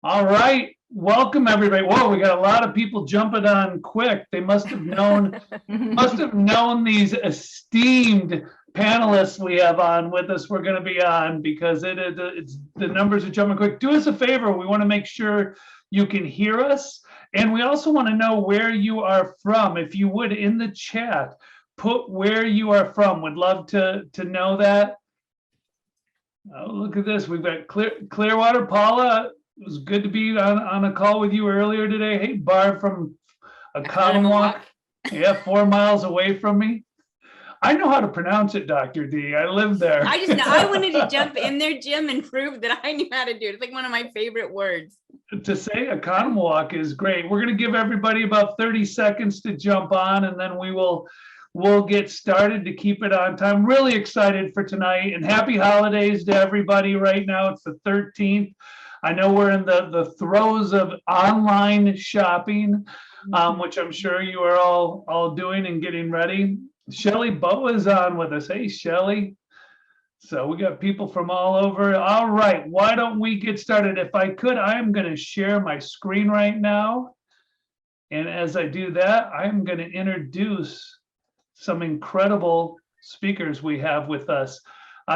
All right. Welcome everybody. Whoa, we got a lot of people jumping on quick. They must have known these esteemed panelists we have on with us. We're going to be on because it's the numbers are jumping quick. Do us a favor. We want to make sure you can hear us. And we also want to know where you are from. If you would, in the chat, put where you are from. Would love to know that. Oh, look at this. We've got Clearwater. Paula, it was good to be on a call with you earlier today. Hey, Barb from Oconomowoc. Yeah, 4 miles away from me. I know how to pronounce it, Dr. D. I live there. I wanted to jump in there, Jim, and prove that I knew how to do it. It's like one of my favorite words. To say Oconomowoc is great. We're going to give everybody about 30 seconds to jump on, and then we'll get started to keep it on time. Really excited for tonight, and happy holidays to everybody right now. It's the 13th. I know we're in the throes of online shopping, which I'm sure you are all doing and getting ready. Shelly Boa is on with us. Hey, Shelly. So we got people from all over. All right, why don't we get started? If I could, I am going to share my screen right now. And as I do that, I'm going to introduce some incredible speakers we have with us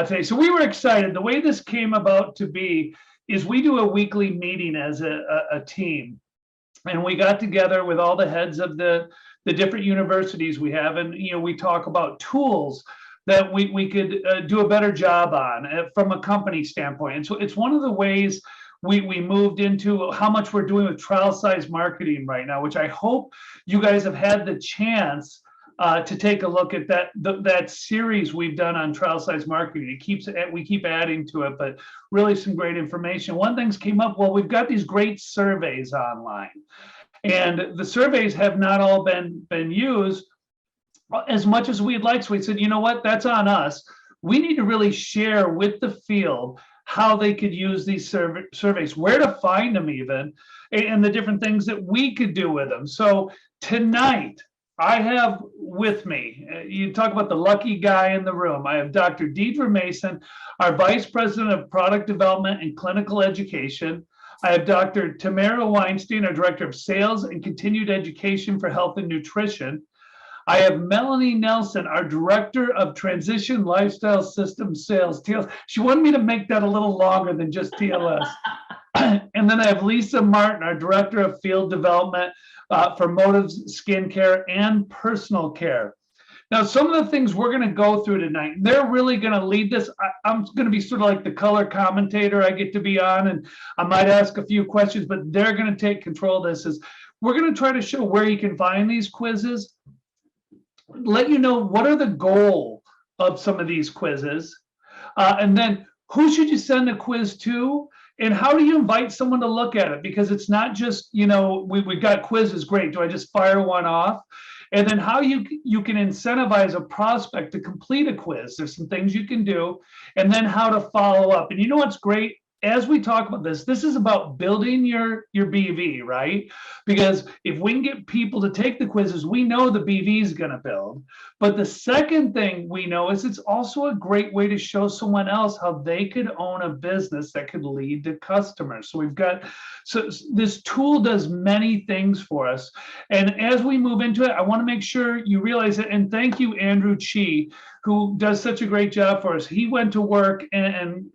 today. So we were excited. The way this came about to be is we do a weekly meeting as a team. And we got together with all the heads of the different universities we have. And, we talk about tools that we could do a better job on from a company standpoint. And so it's one of the ways we moved into how much we're doing with trial size marketing right now, which I hope you guys have had the chance to take a look at that series we've done on trial size marketing. We keep adding to it, but really some great information. One thing's came up, well, we've got these great surveys online, and the surveys have not all been used as much as we'd like. So we said, you know what, that's on us. We need to really share with the field how they could use these surveys, where to find them even, and the different things that we could do with them. So tonight, I have with me, you talk about the lucky guy in the room. I have Dr. Deedra Mason, our Vice President of Product Development and Clinical Education. I have Dr. Tamara Weinstein, our Director of Sales and Continued Education for Health and Nutrition. I have Melanie Nelson, our Director of Transition Lifestyle Systems Sales. She wanted me to make that a little longer than just TLS. And then I have Lisa Martin, our Director of Field Development for Motives Skincare and Personal Care. Now, some of the things we're going to go through tonight, they're really going to lead this. I'm going to be sort of like the color commentator I get to be on, and I might ask a few questions, but they're going to take control of this. We're going to try to show where you can find these quizzes, let you know what are the goal of some of these quizzes, and then who should you send a quiz to? And how do you invite someone to look at it? Because it's not just, we've got quizzes, great. Do I just fire one off? And then how you can incentivize a prospect to complete a quiz. There's some things you can do, and then how to follow up. And you know what's great? As we talk about this is about building your BV, right? Because if we can get people to take the quizzes, we know the BV is going to build. But the second thing we know is it's also a great way to show someone else how they could own a business that could lead to customers. So this tool does many things for us. And as we move into it, I want to make sure you realize it. And thank you, Andrew Chi, who does such a great job for us. He went to work and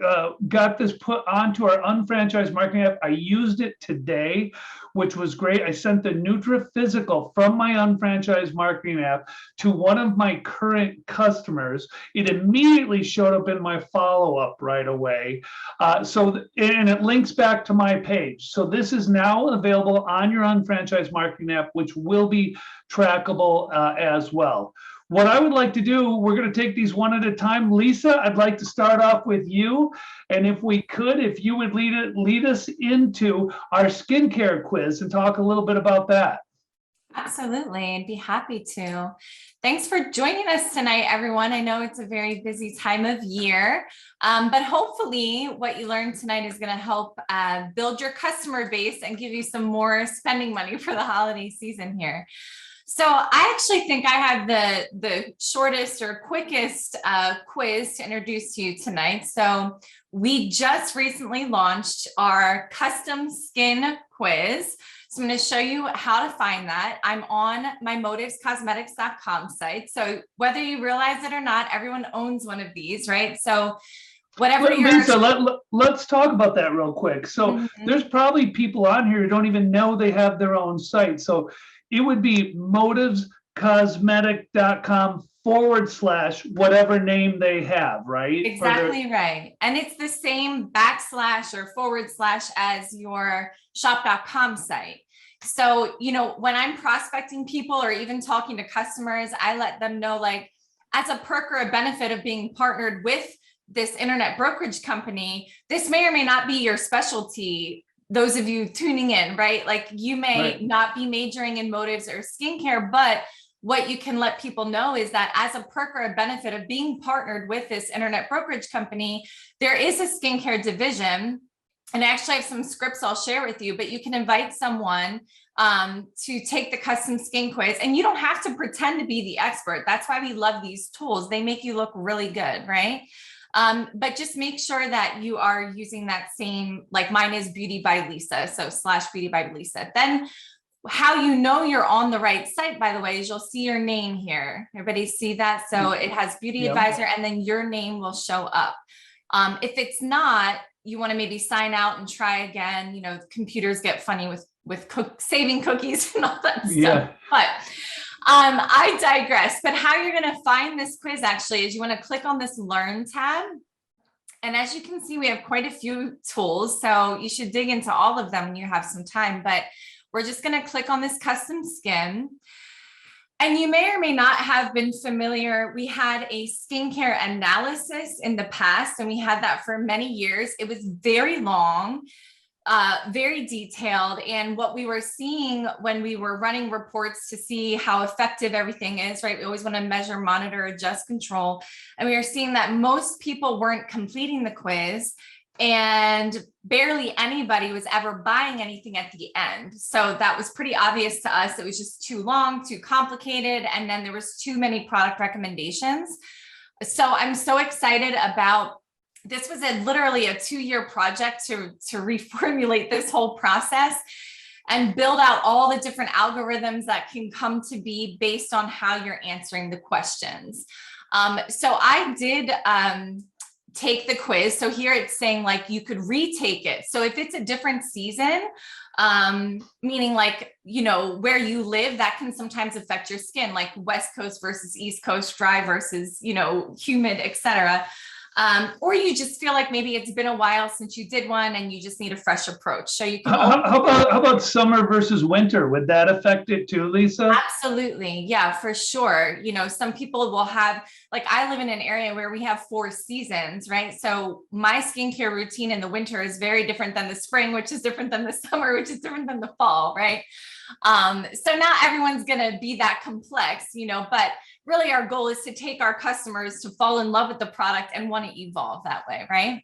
got this put onto our Unfranchise Marketing App. I used it today, which was great. I sent the NutraPhysical from my Unfranchise Marketing App to one of my current customers. It immediately showed up in my follow-up right away. And it links back to my page. So this is now available on your Unfranchise Marketing App, which will be trackable as well. What I would like to do, we're going to take these one at a time. Lisa, I'd like to start off with you. And if you would lead us into our skincare quiz and talk a little bit about that. Absolutely. I'd be happy to. Thanks for joining us tonight, everyone. I know it's a very busy time of year, but hopefully what you learned tonight is going to help build your customer base and give you some more spending money for the holiday season here. So I actually think I have the shortest or quickest quiz to introduce to you tonight. So we just recently launched our custom skin quiz. So I'm going to show you how to find that. I'm on my motivescosmetics.com site. So whether you realize it or not, everyone owns one of these, right? So whatever Lisa, let's talk about that real quick. So there's probably people on here who don't even know they have their own site. So it would be motivescosmetic.com / whatever name they have, right? Exactly right. And it's the same / or / as your shop.com site. So, you know, when I'm prospecting people or even talking to customers, I let them know, like, as a perk or a benefit of being partnered with this internet brokerage company, this may or may not be your specialty. Those of you tuning in, right? Like, you may not be majoring in motives or skincare, but what you can let people know is that as a perk or a benefit of being partnered with this internet brokerage company, there is a skincare division. And I actually have some scripts I'll share with you, but you can invite someone to take the custom skin quiz, and you don't have to pretend to be the expert. That's why we love these tools. They make you look really good, right? But just make sure that you are using that same, like mine is Beauty by Lisa. So / Beauty by Lisa. Then how you know you're on the right site, by the way, is you'll see your name here. Everybody see that? So it has Beauty Advisor, and then your name will show up. If it's not, you want to maybe sign out and try again. You know, computers get funny with saving cookies and all that stuff. But I digress. But how you're going to find this quiz actually is you want to click on this Learn tab. And as you can see, we have quite a few tools. So you should dig into all of them when you have some time. But we're just going to click on this custom skin. And you may or may not have been familiar. We had a skincare analysis in the past, and we had that for many years. It was very long, very detailed. And what we were seeing when we were running reports to see how effective everything is, right? We always want to measure, monitor, adjust, control. And we were seeing that most people weren't completing the quiz, and barely anybody was ever buying anything at the end. So that was pretty obvious to us. It was just too long, too complicated. And then there was too many product recommendations. So I'm so excited about this. Was literally a 2-year project to reformulate this whole process and build out all the different algorithms that can come to be based on how you're answering the questions. So I did take the quiz. So here it's saying like you could retake it. So if it's a different season, meaning like, you know, where you live, that can sometimes affect your skin, like West Coast versus East Coast, dry versus, you know, humid, etc. Or you just feel like maybe it's been a while since you did one and you just need a fresh approach. So you can. How about summer versus winter? Would that affect it too, Lisa? Absolutely. Yeah, for sure. You know, some people will have, like, I live in an area where we have 4 seasons, right? So my skincare routine in the winter is very different than the spring, which is different than the summer, which is different than the fall, right? So not everyone's going to be that complex, you know, but really our goal is to take our customers to fall in love with the product and want to evolve that way, right?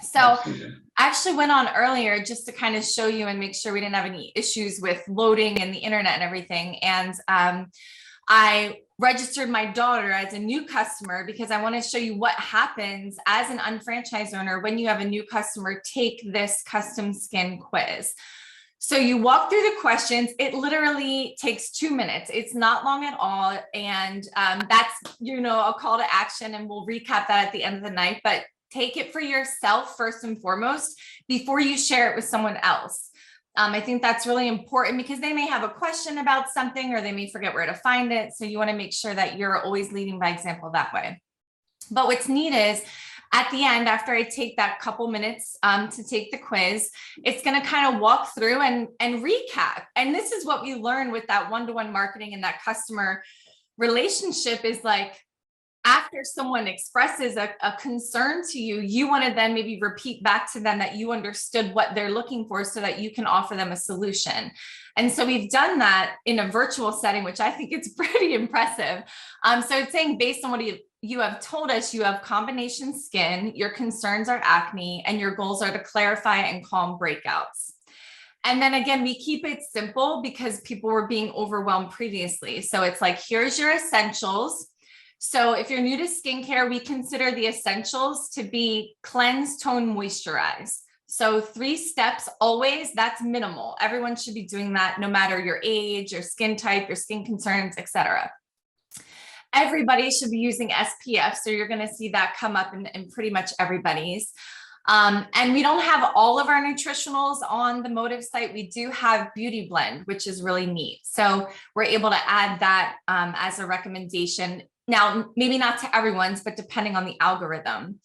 So I actually went on earlier just to kind of show you and make sure we didn't have any issues with loading and the internet and everything. And I registered my daughter as a new customer because I want to show you what happens as an unfranchised owner when you have a new customer take this custom skin quiz. So you walk through the questions. It literally takes 2 minutes. It's not long at all. And that's, you know, a call to action, and we'll recap that at the end of the night, but take it for yourself first and foremost before you share it with someone else. I think that's really important because they may have a question about something or they may forget where to find it. So you want to make sure that you're always leading by example that way. But what's neat is at the end, after I take that couple minutes to take the quiz, it's going to kind of walk through and recap. And this is what we learn with that one-to-one marketing and that customer relationship is like, after someone expresses a concern to you, you want to then maybe repeat back to them that you understood what they're looking for so that you can offer them a solution. And so we've done that in a virtual setting, which I think it's pretty impressive. So it's saying based on what you have told us, you have combination skin, your concerns are acne, and your goals are to clarify and calm breakouts. And then again, we keep it simple because people were being overwhelmed previously. So it's like, here's your essentials. So if you're new to skincare, we consider the essentials to be cleanse, tone, moisturize. So 3 steps always, that's minimal. Everyone should be doing that no matter your age, your skin type, your skin concerns, etc. Everybody should be using SPF. So you're going to see that come up in pretty much everybody's. And we don't have all of our nutritionals on the Motive site. We do have Beauty Blend, which is really neat. So we're able to add that as a recommendation. Now, maybe not to everyone's, but depending on the algorithm.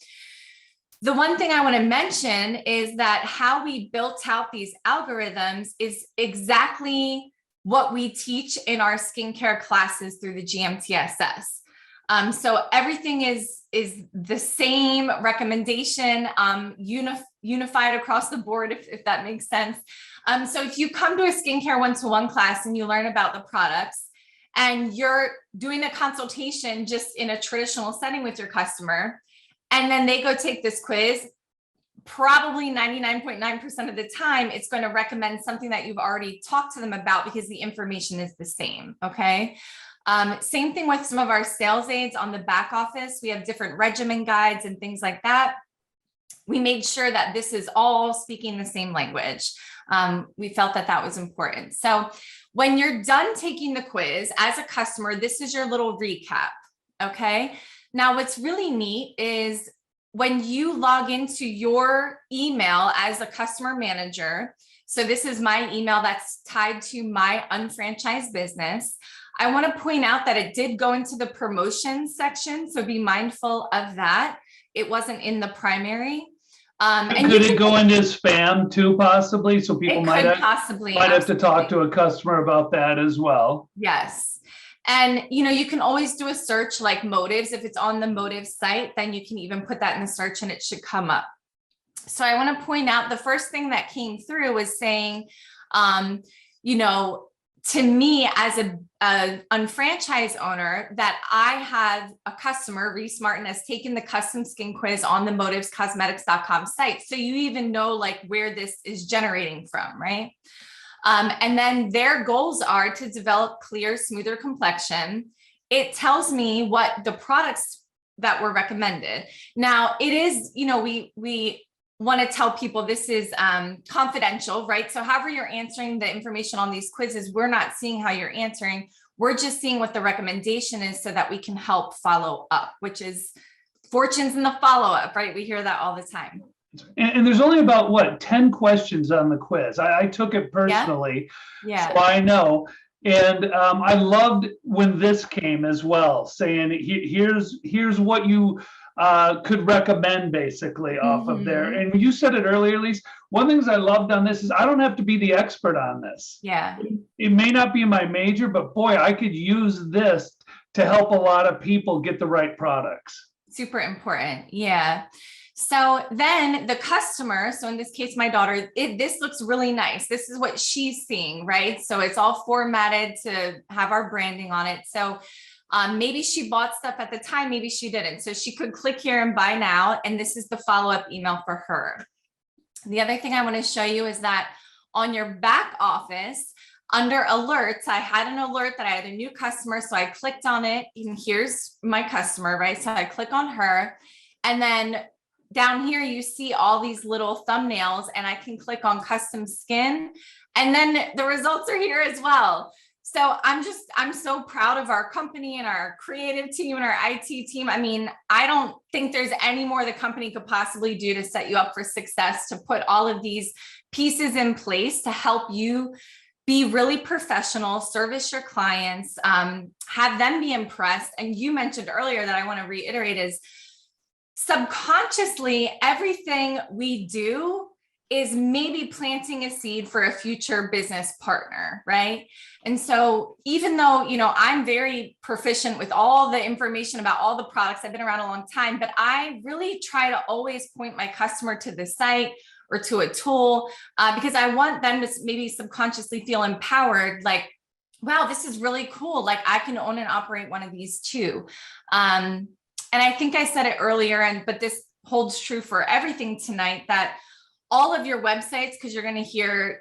The one thing I want to mention is that how we built out these algorithms is exactly what we teach in our skincare classes through the GMTSS. So everything is the same recommendation, unified across the board, if that makes sense. So if you come to a skincare 1-to-1 class and you learn about the products and you're doing a consultation just in a traditional setting with your customer, and then they go take this quiz, probably 99.9% of the time, it's going to recommend something that you've already talked to them about because the information is the same. Okay. Same thing with some of our sales aids on the back office. We have different regimen guides and things like that. We made sure that this is all speaking the same language. We felt that that was important. So when you're done taking the quiz as a customer, this is your little recap. Okay. Now, what's really neat is when you log into your email as a customer manager. So this is my email that's tied to my unfranchised business. I want to point out that it did go into the promotions section. So be mindful of that. It wasn't in the primary. And could it go into spam too, possibly? So people might have to talk to a customer about that as well. Yes. And, you can always do a search like motives. If it's on the Motive site, then you can even put that in the search and it should come up. So I want to point out the first thing that came through was saying, to me as an unfranchised owner, that I have a customer, Reese Martin, has taken the custom skin quiz on the motivescosmetics.com site. So you even know like where this is generating from, right? And then their goals are to develop clear, smoother complexion. It tells me what the products that were recommended. Now it is, we want to tell people this is confidential, right? So however you're answering the information on these quizzes, we're not seeing how you're answering. We're just seeing what the recommendation is so that we can help follow up, which is fortunes in the follow-up, right? We hear that all the time. And there's only about 10 questions on the quiz. I took it personally, Yeah. So I know. And I loved when this came as well, saying here's what you could recommend basically off of there. And you said it earlier, Lise. One of the things I loved on this is I don't have to be the expert on this. Yeah. It may not be my major, but boy, I could use this to help a lot of people get the right products. Super important. Yeah. So then the customer, so in this case, my daughter, this looks really nice. This is what she's seeing, right? So it's all formatted to have our branding on it. So maybe she bought stuff at the time, maybe she didn't. So she could click here and buy now. And this is the follow-up email for her. The other thing I want to show you is that on your back office, under alerts, I had an alert that I had a new customer. So I clicked on it and here's my customer, right? So I click on her and then down here, you see all these little thumbnails and I can click on custom skin and then the results are here as well. So I'm so proud of our company and our creative team and our IT team. I mean, I don't think there's any more the company could possibly do to set you up for success, to put all of these pieces in place to help you be really professional, service your clients, have them be impressed. And you mentioned earlier that I want to reiterate is subconsciously, everything we do is maybe planting a seed for a future business partner, right? And so even though, I'm very proficient with all the information about all the products, I've been around a long time, but I really try to always point my customer to the site or to a tool because I want them to maybe subconsciously feel empowered, like, wow, this is really cool. Like I can own and operate one of these too. And I think I said it earlier, but this holds true for everything tonight, that all of your websites, because you're going to hear,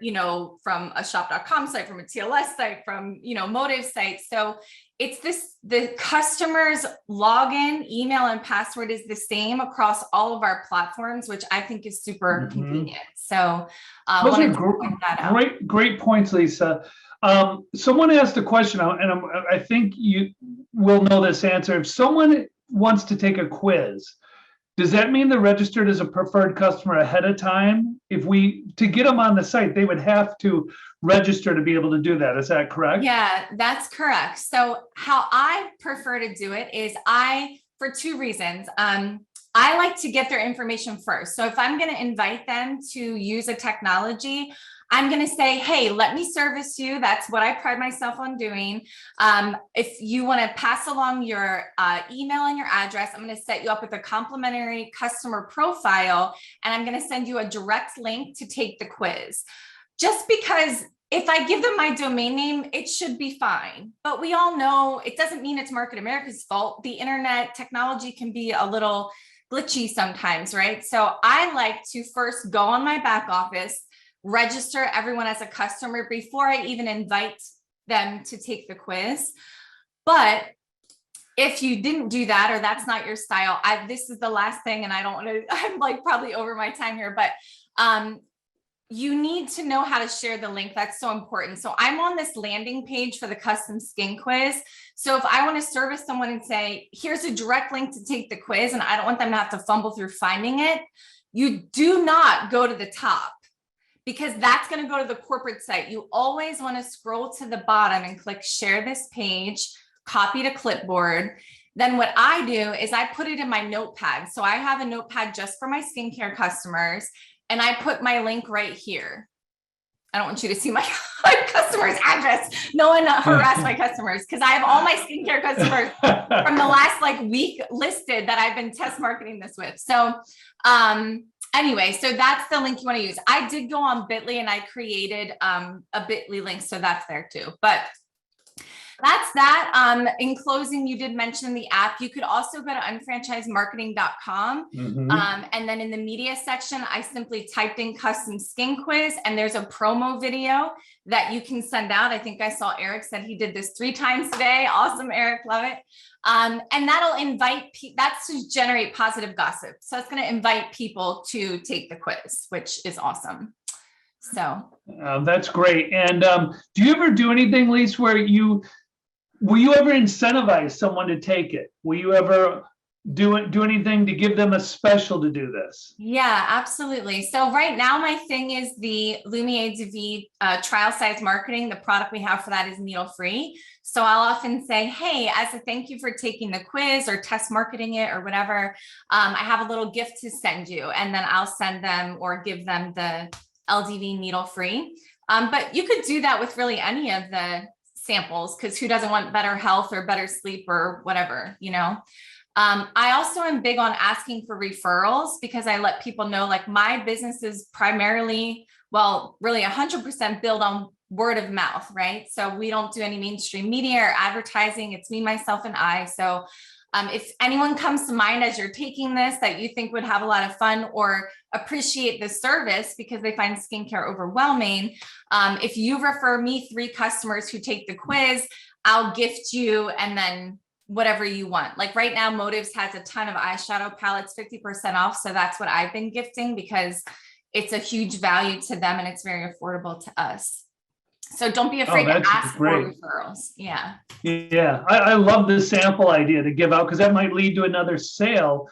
from a shop.com site, from a TLS site, from, Motive site. So it's the customer's login, email, and password is the same across all of our platforms, which I think is super convenient. So those are great points, Lisa. Someone asked a question, and I think you will know this answer. If someone wants to take a quiz, does that mean they're registered as a preferred customer ahead of time? To get them on the site, they would have to register to be able to do that. Is that correct? Yeah, that's correct. So how I prefer to do it is for two reasons. I like to get their information first. So if I'm going to invite them to use a technology, I'm going to say, hey, let me service you. That's what I pride myself on doing. If you want to pass along your email and your address, I'm going to set you up with a complimentary customer profile, and I'm going to send you a direct link to take the quiz. Just because if I give them my domain name, it should be fine. But we all know it doesn't mean it's Market America's fault. The internet technology can be a little glitchy sometimes, right? So I like to first go on my back office, register everyone as a customer before I even invite them to take the quiz. But if you didn't do that, or that's not your style, this is the last thing, and I don't want to, I'm like probably over my time here, but you need to know how to share the link. That's so important. So I'm on this landing page for the custom skin quiz. So if I want to service someone and say, here's a direct link to take the quiz, and I don't want them to have to fumble through finding it, you do not go to the top, because that's going to go to the corporate site. You always want to scroll to the bottom and click share this page, copy to clipboard. Then what I do is I put it in my notepad. So I have a notepad just for my skincare customers, and I put my link right here. I don't want you to see my customer's address. No one harass my customers, because I have all my skincare customers from the last week listed that I've been test marketing this with. So anyway, so that's the link you want to use. I did go on Bitly and I created a Bitly link, so that's there too. But that's that. In closing, you did mention the app. You could also go to unfranchisemarketing.com. And then in the media section, I simply typed in custom skin quiz, and there's a promo video that you can send out. I think I saw Eric said he did this 3 times today. Awesome, Eric, love it. And that'll invite, that's to generate positive gossip. So it's going to invite people to take the quiz, which is awesome. So that's great. And do you ever do anything, Lisa, will you ever incentivize someone to take it? Will you ever do anything to give them a special to do this? Yeah, absolutely. So right now my thing is the Lumiere DV trial size marketing. The product we have for that is needle free. So I'll often say, hey, as a thank you for taking the quiz or test marketing it or whatever, I have a little gift to send you, and then I'll send them or give them the LDV needle free. But you could do that with really any of the samples, because who doesn't want better health or better sleep or whatever, I also am big on asking for referrals, because I let people know my business is primarily, really 100% built on word of mouth, right? So we don't do any mainstream media or advertising. It's me, myself, and I. So if anyone comes to mind as you're taking this that you think would have a lot of fun or appreciate the service because they find skincare overwhelming, if you refer me 3 customers who take the quiz, I'll gift you, and then whatever you want. Like right now, Motives has a ton of eyeshadow palettes, 50% off. So that's what I've been gifting, because it's a huge value to them and it's very affordable to us. So don't be afraid to ask for referrals. Yeah. Yeah. I love the sample idea to give out, because that might lead to another sale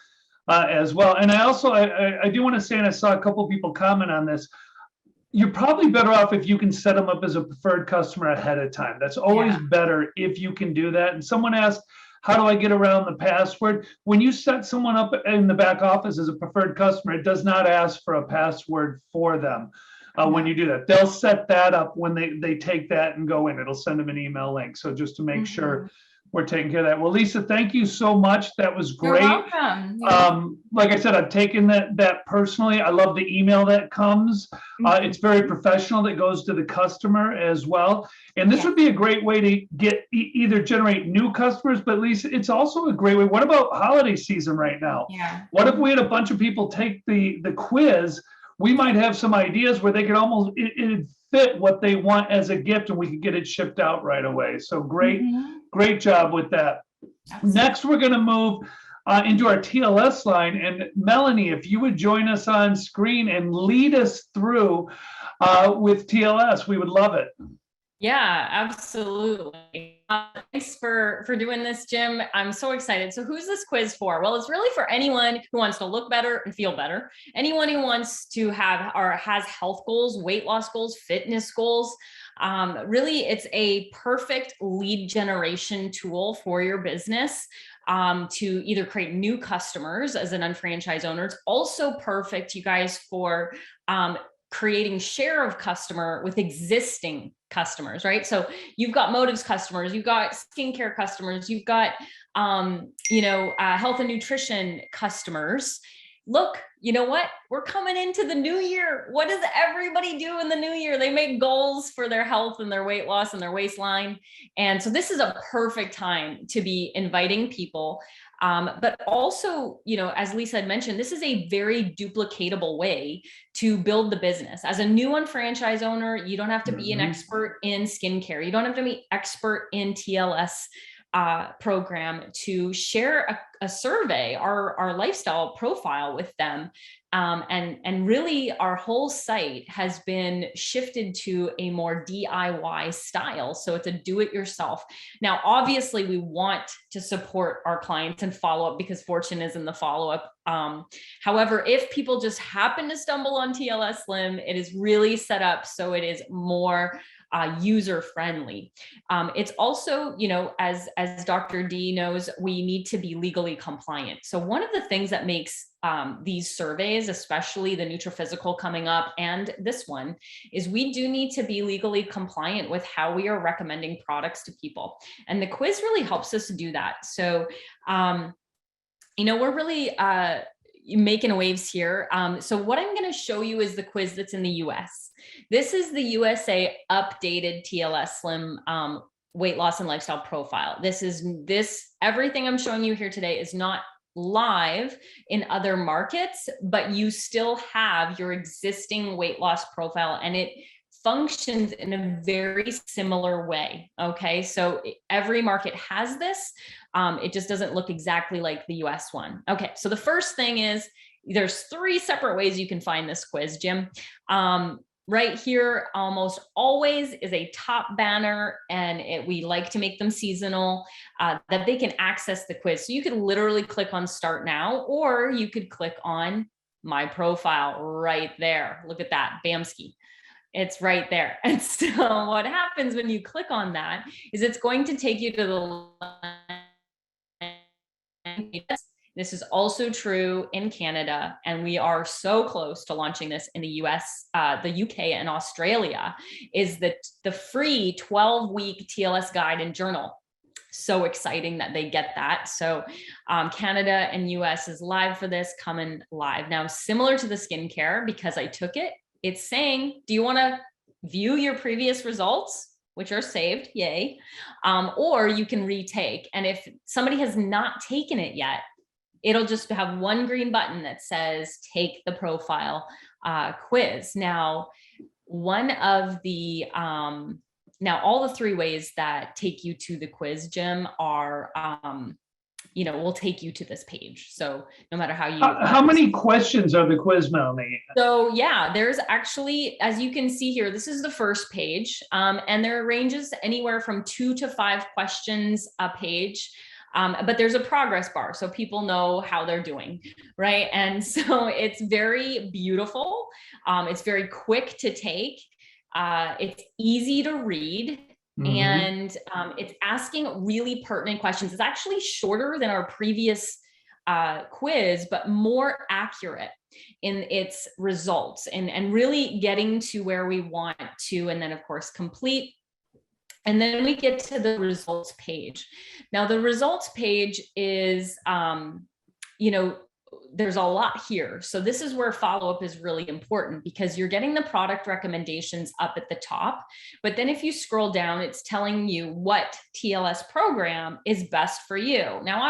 as well. And I also, I do want to say, and I saw a couple of people comment on this, you're probably better off if you can set them up as a preferred customer ahead of time. That's always better if you can do that. And someone asked, how do I get around the password? When you set someone up in the back office as a preferred customer, it does not ask for a password for them. When you do that, they'll set that up when they take that and go in. It'll send them an email link. So just to make sure we're taking care of that. Well, Lisa, thank you so much. That was great. You're welcome. Like I said, I've taken that personally. I love the email that comes. It's very professional, that goes to the customer as well. And this would be a great way to get either generate new customers, but Lisa, it's also a great way. What about holiday season right now? Yeah. What if we had a bunch of people take the quiz we might have some ideas where they could almost, it'd fit what they want as a gift and we could get it shipped out right away. So great, great job with that. Next, we're going to move into our TLS line. And Melanie, if you would join us on screen and lead us through with TLS, we would love it. Yeah, absolutely. Thanks for doing this, Jim. I'm so excited. So who's this quiz for? Well, it's really for anyone who wants to look better and feel better. Anyone who wants to have or has health goals, weight loss goals, fitness goals. Really, it's a perfect lead generation tool for your business. To either create new customers as an unfranchised owner. It's also perfect, you guys, for creating share of customer with existing customers, right? So you've got motives customers, you've got skincare customers, you've got, health and nutrition customers. Look, you know what? We're coming into the new year. What does everybody do in the new year? They make goals for their health and their weight loss and their waistline. And so this is a perfect time to be inviting people. But also, as Lisa had mentioned, this is a very duplicatable way to build the business. As a new unfranchised owner, you don't have to be an expert in skincare. You don't have to be expert in TLS program to share a survey, our lifestyle profile with them. And really our whole site has been shifted to a more DIY style. So it's a do-it-yourself. Now, obviously we want to support our clients and follow up because fortune is in the follow-up. However, if people just happen to stumble on TLS Slim, it is really set up so it is more user friendly. It's also, as Dr. D knows, we need to be legally compliant. So one of the things that makes these surveys, especially the Nutri-Physical coming up and this one, is we do need to be legally compliant with how we are recommending products to people. And the quiz really helps us do that. So, we're really making waves here. So what I'm going to show you is the quiz that's in the US. This is the USA updated TLS Slim weight loss and lifestyle profile. Everything I'm showing you here today is not live in other markets, but you still have your existing weight loss profile and it functions in a very similar way. Okay. So every market has this. It just doesn't look exactly like the US one. Okay. So the first thing is there's 3 separate ways you can find this quiz, Jim. Right here, almost always is a top banner, and we like to make them seasonal, that they can access the quiz. So you could literally click on Start Now, or you could click on My Profile right there. Look at that, Bamski. It's right there. And so what happens when you click on that is it's going to take you to the This is also true in Canada, and we are so close to launching this in the US, the UK, and Australia, is the free 12-week TLS guide and journal. So exciting that they get that. So Canada and US is live for this, coming live. Now, similar to the skincare, because I took it, it's saying, do you want to view your previous results, which are saved, yay, or you can retake. And if somebody has not taken it yet, it'll just have one green button that says, take the profile quiz. Now, all the 3 ways that take you to the quiz, Jim, are, will take you to this page. So no matter how you... How many questions are the quiz, Melanie? So yeah, there's actually, as you can see here, this is the first page, and there are ranges anywhere from 2 to 5 questions a page. But there's a progress bar so people know how they're doing, right? And so it's very beautiful. It's very quick to take. It's easy to read. And it's asking really pertinent questions. It's actually shorter than our previous quiz, but more accurate in its results and really getting to where we want to. And then, of course, complete. And then we get to the results page. Now, the results page is, there's a lot here. So this is where follow-up is really important because you're getting the product recommendations up at the top. But then if you scroll down, it's telling you what TLS program is best for you. Now,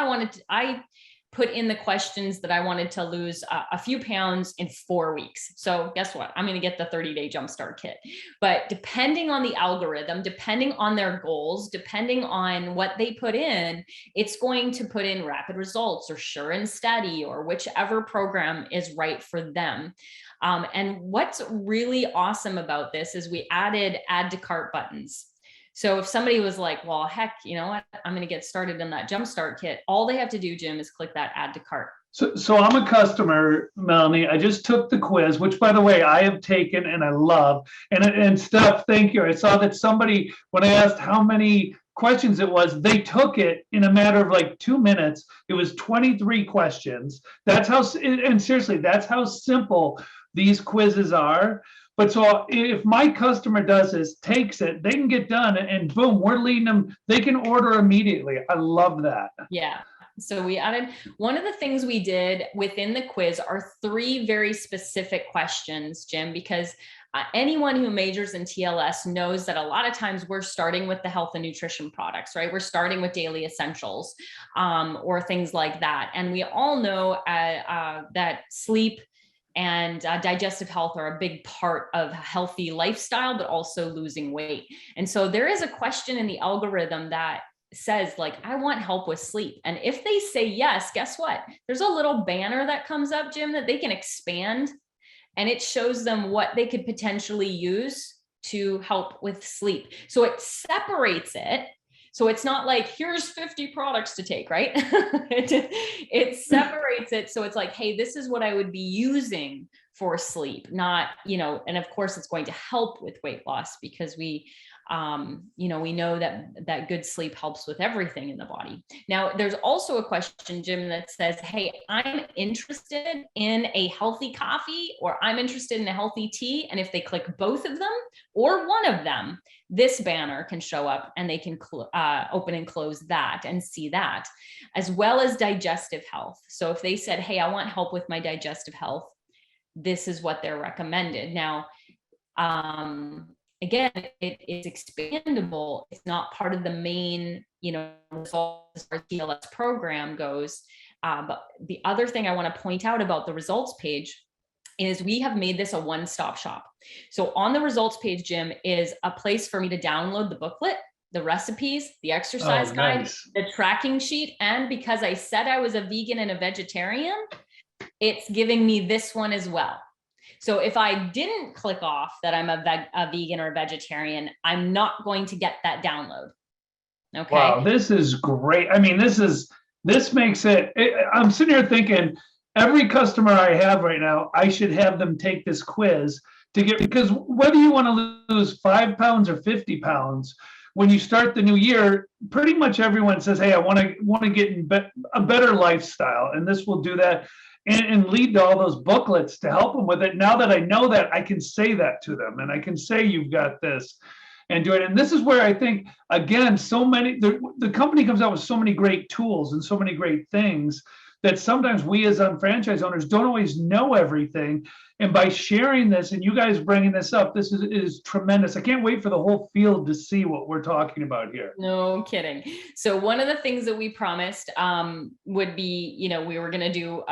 put in the questions that I wanted to lose a few pounds in 4 weeks. So guess what? I'm going to get the 30-day jumpstart kit. But depending on the algorithm, depending on their goals, depending on what they put in, it's going to put in rapid results or sure and steady or whichever program is right for them. And what's really awesome about this is we added add to cart buttons. So if somebody was like, well, heck, you know what, I'm going to get started in that jumpstart kit, all they have to do, Jim, is click that add to cart. So I'm a customer, Melanie. I just took the quiz, which, by the way, I have taken and I love. And Steph, thank you. I saw that somebody, when I asked how many questions it was, they took it in a matter of like 2 minutes. It was 23 questions. That's how, and seriously, that's how simple these quizzes are. But so if my customer does this, takes it, they can get done and boom, we're leading them. They can order immediately. I love that. Yeah. So we added, one of the things we did within the quiz are 3 very specific questions, Jim, because anyone who majors in TLS knows that a lot of times we're starting with the health and nutrition products, right? We're starting with daily essentials or things like that. And we all know that sleep and digestive health are a big part of a healthy lifestyle, but also losing weight. And so there is a question in the algorithm that says like, I want help with sleep. And if they say yes, guess what? There's a little banner that comes up, Jim, that they can expand, and it shows them what they could potentially use to help with sleep. So it separates it. So it's not like, here's 50 products to take, right? It separates it. So it's like, hey, this is what I would be using for sleep, not, you know, and of course it's going to help with weight loss because we, you know, we know that good sleep helps with everything in the body. Now, there's also a question, Jim, that says, hey, I'm interested in a healthy coffee or I'm interested in a healthy tea. And if they click both of them or one of them, this banner can show up and they can open and close that and see that, as well as digestive health. So if they said, hey, I want help with my digestive health, this is what they're recommended. Now, again, it is expandable. It's not part of the main, you know, results as far as TLS program goes. But the other thing I want to point out about the results page is we have made this a one-stop shop. So on the results page, Jim, is a place for me to download the booklet, the recipes, the exercise guide, the tracking sheet. And because I said I was a vegan and a vegetarian, it's giving me this one as well. So if I didn't click off that I'm a vegan or a vegetarian, I'm not going to get that download. Okay. Wow, this is great. I mean, this makes it, I'm sitting here thinking, every customer I have right now, I should have them take this quiz to get, because whether you want to lose 5 pounds or 50 pounds, when you start the new year, pretty much everyone says, hey, I want to get in a better lifestyle. And this will do that. And lead to all those booklets to help them with it. Now that I know that, I can say that to them and I can say, you've got this and do it. And this is where I think, again, so many, the company comes out with so many great tools and so many great things that sometimes we as unfranchised owners don't always know everything. And by sharing this and you guys bringing this up, this is tremendous. I can't wait for the whole field to see what we're talking about here. No kidding. So one of the things that we promised would be, you know, we were going to do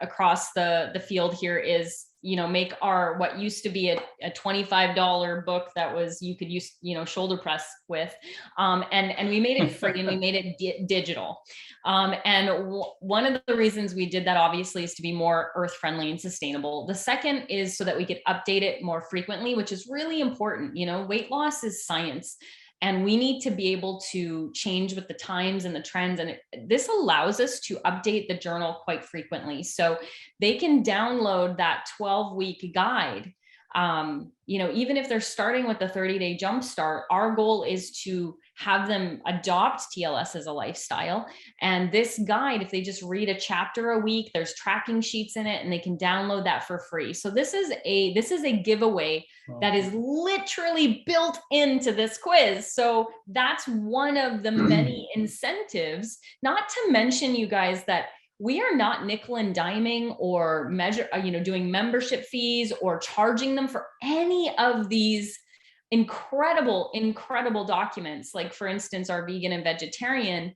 across the field here is, you know, make our, what used to be a $25 book that was, you could use, you know, shoulder press with, and we made it free and we made it digital. And one of the reasons we did that obviously is to be more earth friendly and sustainable. The second is so that we could update it more frequently, which is really important. You know, weight loss is science. And we need to be able to change with the times and the trends. And this allows us to update the journal quite frequently. So they can download that 12-week guide. You know, even if they're starting with the 30-day jumpstart, our goal is to have them adopt TLS as a lifestyle. And this guide, if they just read a chapter a week, there's tracking sheets in it and they can download that for free. So this is a giveaway that is literally built into this quiz. So that's one of the many incentives, not to mention, you guys, that we are not nickel and diming or doing membership fees or charging them for any of these incredible documents. Like for instance, our vegan and vegetarian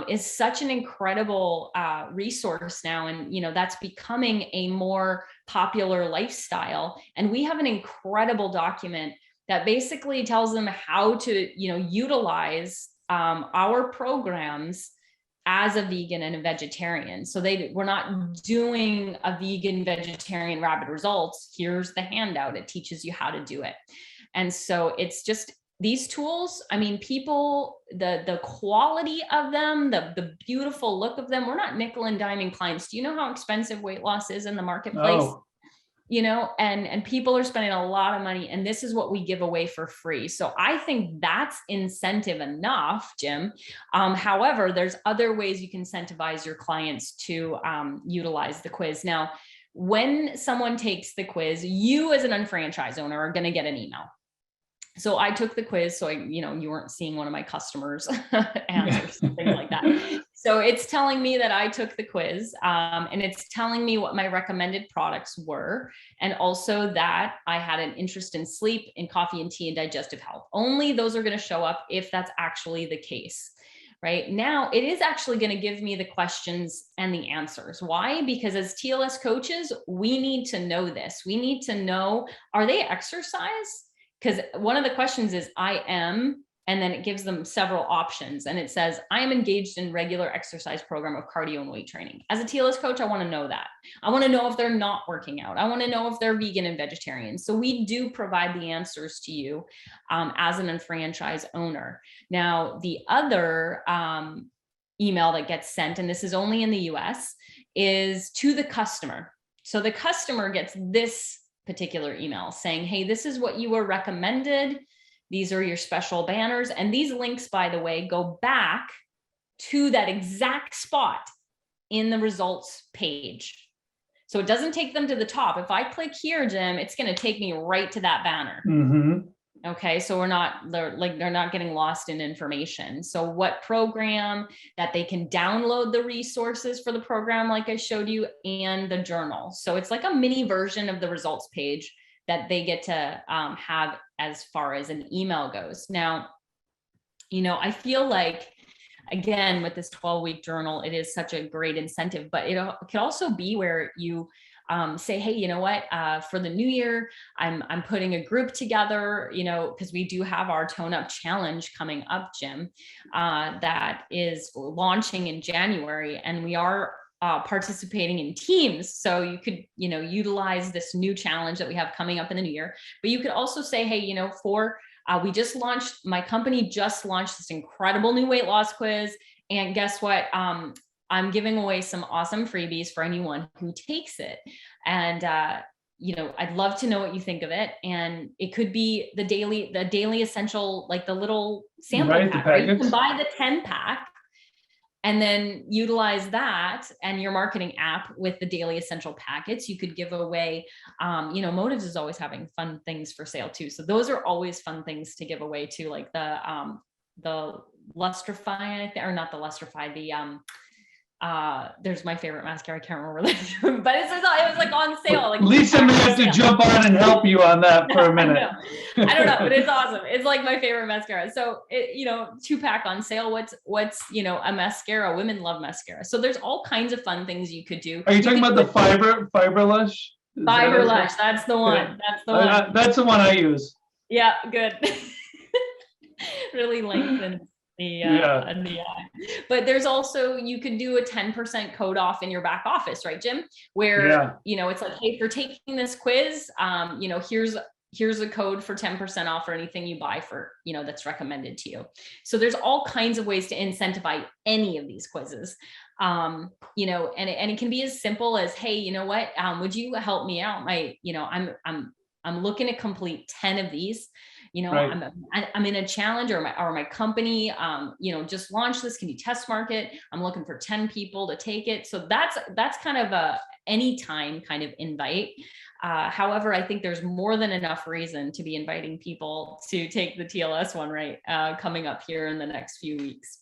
is such an incredible resource now. And, that's becoming a more popular lifestyle. And we have an incredible document that basically tells them how to, utilize our programs as a vegan and a vegetarian. So we're not doing a vegan vegetarian rapid results. Here's the handout. It teaches you how to do it. And so it's just these tools. I mean, people, the quality of them, the beautiful look of them, we're not nickel and diming clients. Do you know how expensive weight loss is in the marketplace? Oh. And people are spending a lot of money, and this is what we give away for free. So I think that's incentive enough, Jim. However, there's other ways you can incentivize your clients to utilize the quiz. Now, when someone takes the quiz, you as an unfranchised owner are going to get an email. So I took the quiz, so you weren't seeing one of my customers answer something like that. So it's telling me that I took the quiz, and it's telling me what my recommended products were, and also that I had an interest in sleep, in coffee and tea, and digestive health. Only those are going to show up if that's actually the case. Right now, it is actually going to give me the questions and the answers. Why? Because as TLS coaches, we need to know this. We need to know, are they exercise? Because one of the questions is I am, and then it gives them several options. And it says, I am engaged in regular exercise program of cardio and weight training. As a TLS coach, I want to know that. I want to know if they're not working out. I want to know if they're vegan and vegetarian. So we do provide the answers to you as an unfranchised owner. Now, the other email that gets sent, and this is only in the US, is to the customer. So the customer gets this particular email saying, hey, this is what you were recommended. These are your special banners. And these links, by the way, go back to that exact spot in the results page. So it doesn't take them to the top. If I click here, Jim, it's going to take me right to that banner. Mm-hmm. Okay. So they're not getting lost in information. So what program that they can download the resources for the program, like I showed you, and the journal. So it's like a mini version of the results page that they get to have as far as an email goes. Now, I feel like, again, with this 12-week journal, it is such a great incentive, but it could also be where you say, hey, you know what, for the new year, I'm putting a group together, because we do have our Tone Up Challenge coming up, Jim, that is launching in January, and we are participating in teams. So you could, utilize this new challenge that we have coming up in the new year, but you could also say, hey, my company just launched this incredible new weight loss quiz. And guess what? I'm giving away some awesome freebies for anyone who takes it. And, I'd love to know what you think of it. And it could be the daily essential, like the little sample pack, right? You can buy the 10 pack and then utilize that and your marketing app with the daily essential packets. You could give away, Motives is always having fun things for sale too. So those are always fun things to give away too, like the Lustrify, or not the Lustrify, there's my favorite mascara. I can't remember that, but it was like on sale. Like Lisa may have to jump on and help you on that for a minute. I don't know, but it's awesome. It's like my favorite mascara. So 2-pack on sale. What's a mascara? Women love mascara. So there's all kinds of fun things you could do. Are you talking about the Fiber Lush? Fiber Lush. That's the one. Yeah. That's the one. That's the one I use. Yeah, good. Really lengthen the eye. But there's also, you could do a 10% code off in your back office, right, Jim? Where, it's like, hey, if you're taking this quiz, here's a code for 10% off for anything you buy for, that's recommended to you. So there's all kinds of ways to incentivize any of these quizzes. And it can be as simple as, hey, you know what, would you help me out? I'm looking to complete 10 of these. Right. I'm in a challenge, or my company, just launched this. Can you test market? I'm looking for 10 people to take it. So that's kind of a anytime kind of invite. However, I think there's more than enough reason to be inviting people to take the TLS one, right? Coming up here in the next few weeks.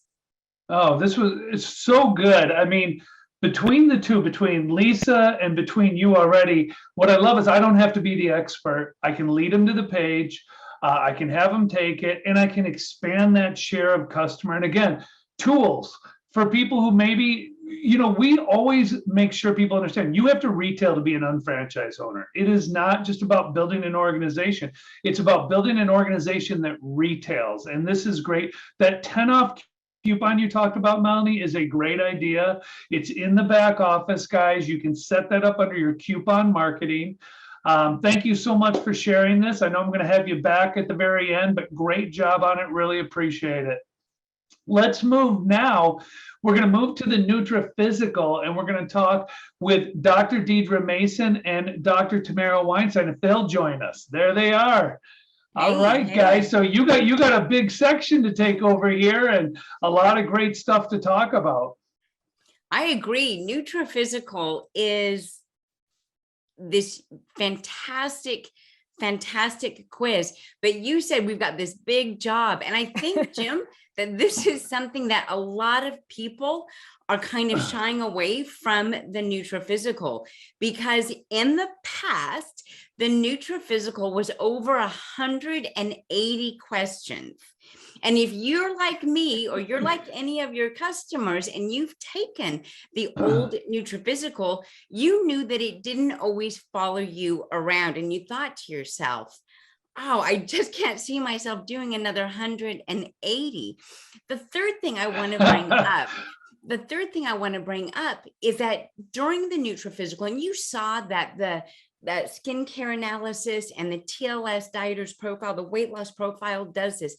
Oh, it's so good. I mean, between the two, between Lisa and between you already, what I love is I don't have to be the expert. I can lead them to the page. I can have them take it, and I can expand that share of customer. And again, tools for people who maybe, we always make sure people understand you have to retail to be an unfranchised owner. It is not just about building an organization. It's about building an organization that retails. And this is great. That 10 off coupon you talked about, Melanie, is a great idea. It's in the back office, guys. You can set that up under your coupon marketing. Thank you so much for sharing this. I know I'm going to have you back at the very end, but great job on it. Really appreciate it. Let's move now. We're going to move to the Nutraphysical, and we're going to talk with Dr. Deedra Mason and Dr. Tamara Weinstein, if they'll join us. There they are. All right, guys. So you got a big section to take over here, and a lot of great stuff to talk about. I agree. Nutraphysical is this fantastic quiz, but you said we've got this big job, and I think, Jim, that this is something that a lot of people are kind of shying away from the Nutraphysical, because in the past, the Nutraphysical was over 180 questions. And if you're like me, or you're like any of your customers, and you've taken the old Nutraphysical, you knew that it didn't always follow you around, and you thought to yourself, oh, I just can't see myself doing another 180. The third thing I want to bring up, is that during the Nutraphysical, and you saw that that skincare analysis and the TLS dieters profile, the weight loss profile does this.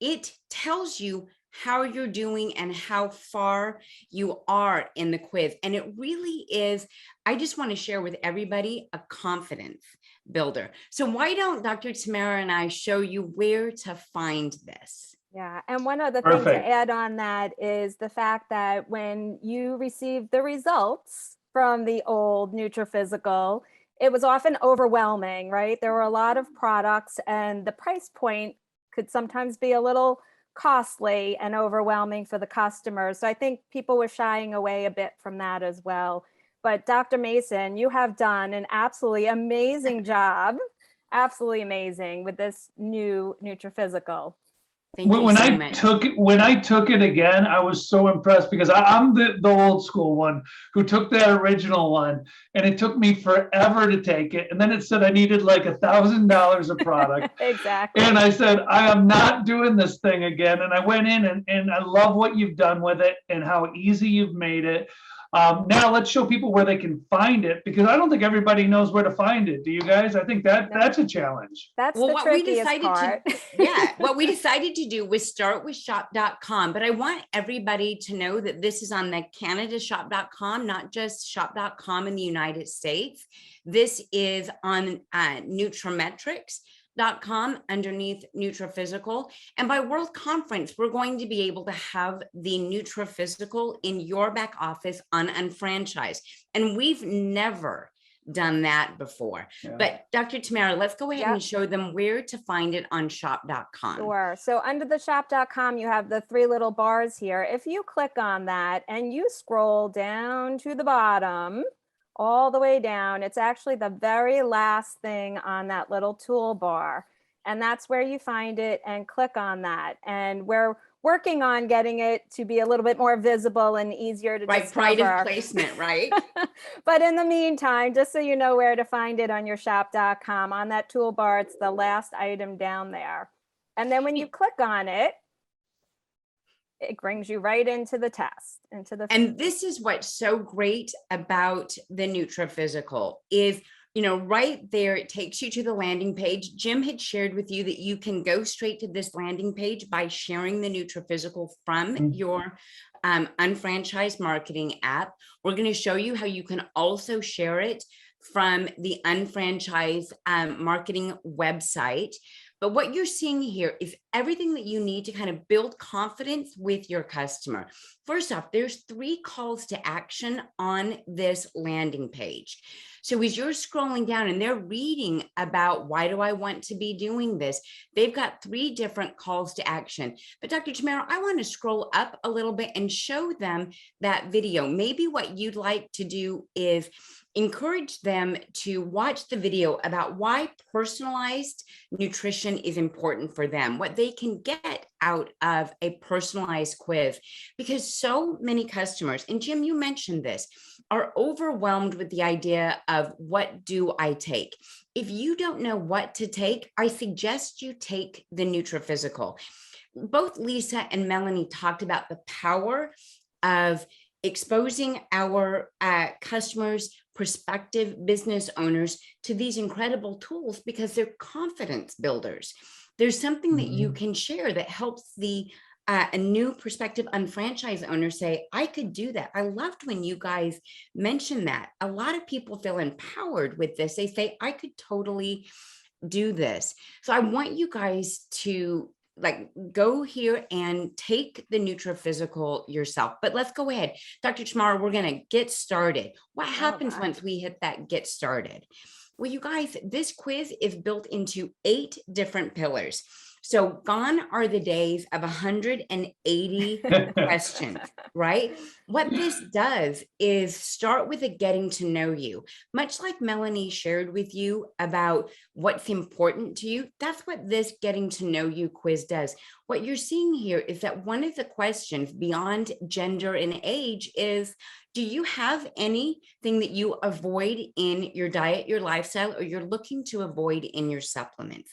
It tells you how you're doing and how far you are in the quiz. And it really is, I just want to share with everybody, a confidence builder. So why don't Dr. Tamara and I show you where to find this? Yeah, and one other thing to add on that is the fact that when you receive the results from the old Nutraphysical, it was often overwhelming, right? There were a lot of products, and the price point could sometimes be a little costly and overwhelming for the customers. So I think people were shying away a bit from that as well. But Dr. Mason, you have done an absolutely amazing job, absolutely amazing with this new Nutraphysical. Thank you so much. When I took it again, I was so impressed, because I'm the old school one who took that original one, and it took me forever to take it. And then it said I needed like $1,000 of product. Exactly. And I said, I am not doing this thing again. And I went in, and I love what you've done with it and how easy you've made it. Now let's show people where they can find it, because I don't think everybody knows where to find it. Do you guys? I think that's a challenge. That's the trickiest part. What we decided to do was start with shop.com, but I want everybody to know that this is on the Canada shop.com, not just shop.com in the United States. This is on Nutrametrics.com underneath Nutraphysical. And by World Conference, we're going to be able to have the Nutraphysical in your back office on Unfranchise. And we've never done that before. Yeah. But Dr. Tamara, let's go ahead and show them where to find it on shop.com. Sure. So under the shop.com, you have the three little bars here. If you click on that and you scroll down to the bottom, all the way down, it's actually the very last thing on that little toolbar. And that's where you find it, and click on that. And we're working on getting it to be a little bit more visible and easier to discover. Pride of placement, right? But in the meantime, just so you know where to find it on your shop.com, on that toolbar, it's the last item down there. And then when you click on it, it brings you right into the test, and this is what's so great about the Nutraphysical is, right there, it takes you to the landing page. Jim had shared with you that you can go straight to this landing page by sharing the Nutraphysical from your Unfranchise Marketing App. We're going to show you how you can also share it from the Unfranchise Marketing website. But what you're seeing here is everything that you need to kind of build confidence with your customer. First off, there's 3 calls to action on this landing page. So as you're scrolling down and they're reading about why do I want to be doing this, they've got 3 different calls to action. But Dr. Tamara, I want to scroll up a little bit and show them that video. Maybe what you'd like to do is encourage them to watch the video about why personalized nutrition is important for them, what they can get out of a personalized quiz, because so many customers, and Jim, you mentioned this, are overwhelmed with the idea of what do I take? If you don't know what to take, I suggest you take the Nutriphysical. Both Lisa and Melanie talked about the power of exposing our customers, prospective business owners to these incredible tools because they're confidence builders. There's something that you can share that helps a new prospective unfranchise owner say, I could do that. I loved when you guys mentioned that. A lot of people feel empowered with this. They say, I could totally do this. So I want you guys to go here and take the Nutriphysical yourself. But let's go ahead. Dr. Tamara, we're going to get started. What happens once we hit that get started? Well, you guys, this quiz is built into 8 different pillars. So gone are the days of 180 questions, right? What this does is start with a getting to know you. Much like Melanie shared with you about what's important to you, that's what this getting to know you quiz does. What you're seeing here is that one of the questions beyond gender and age is, do you have anything that you avoid in your diet, your lifestyle, or you're looking to avoid in your supplements?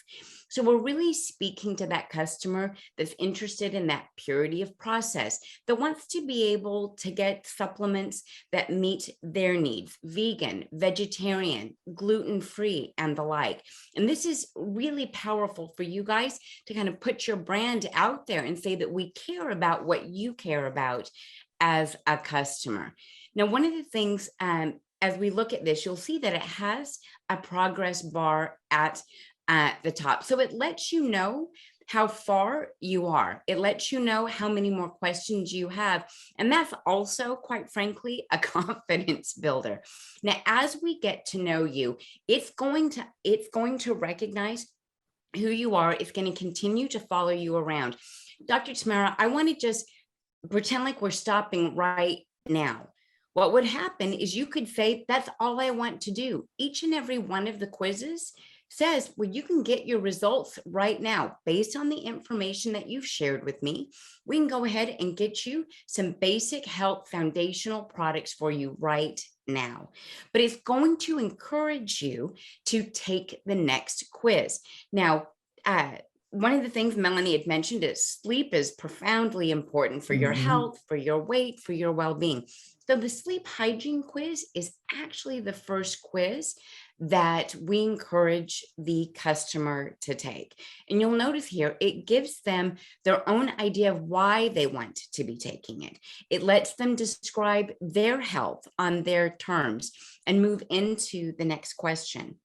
So we're really speaking to that customer that's interested in that purity of process, that wants to be able to get supplements that meet their needs, vegan, vegetarian, gluten-free, and the like. And this is really powerful for you guys to kind of put your brand out there and say that we care about what you care about as a customer. Now, one of the things, as we look at this, you'll see that it has a progress bar at the top. So it lets you know how far you are. It lets you know how many more questions you have. And that's also, quite frankly, a confidence builder. Now, as we get to know you, it's going to recognize who you are. It's going to continue to follow you around. Dr. Tamara, I want to just pretend like we're stopping right now. What would happen is you could say, that's all I want to do. Each and every one of the quizzes says, well, you can get your results right now based on the information that you've shared with me. We can go ahead and get you some basic health foundational products for you right now. But it's going to encourage you to take the next quiz. Now, one of the things Melanie had mentioned is sleep is profoundly important for your health, for your weight, for your well-being. So the sleep hygiene quiz is actually the first quiz that we encourage the customer to take. And you'll notice here, it gives them their own idea of why they want to be taking it. It lets them describe their health on their terms and move into the next question.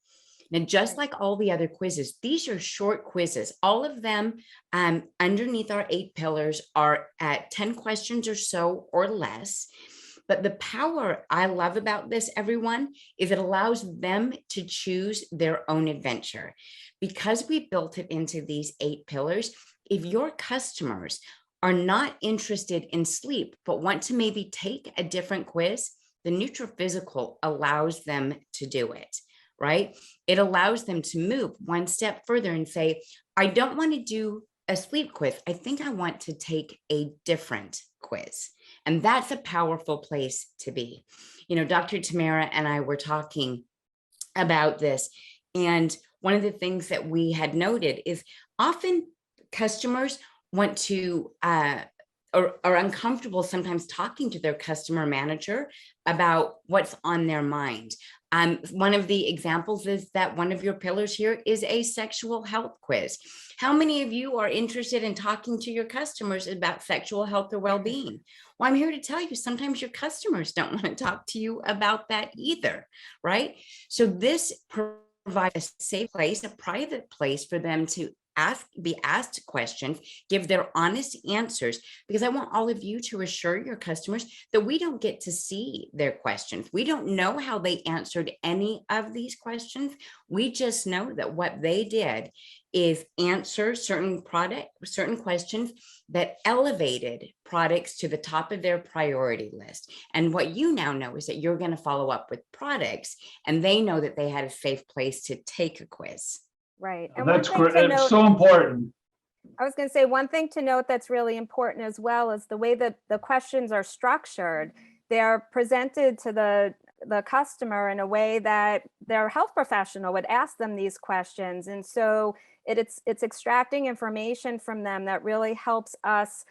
Now, just like all the other quizzes, these are short quizzes. All of them underneath our 8 pillars are at 10 questions or so or less. But the power I love about this, everyone, is it allows them to choose their own adventure. Because we built it into these 8 pillars, if your customers are not interested in sleep, but want to maybe take a different quiz, the Nutriphysical allows them to do it, right? It allows them to move one step further and say, I don't want to do a sleep quiz. I think I want to take a different quiz. And that's a powerful place to be. You know, Dr. Tamara and I were talking about this. And one of the things that we had noted is often customers want to, or are uncomfortable sometimes talking to their customer manager about what's on their mind. One of the examples is that one of your pillars here is a sexual health quiz. How many of you are interested in talking to your customers about sexual health or well-being? Well, I'm here to tell you, sometimes your customers don't want to talk to you about that either, right? So this provides a safe place, a private place for them to be asked questions, give their honest answers, because I want all of you to assure your customers that we don't get to see their questions. We don't know how they answered any of these questions. We just know that what they did is answer certain questions that elevated products to the top of their priority list. And what you now know is that you're going to follow up with products, and they know that they had a safe place to take a quiz. Right. And That's great. It's so important. I was going to say one thing to note that's really important as well is the way that the questions are structured. They're presented to the customer in a way that their health professional would ask them these questions. And so it's extracting information from them that really helps us,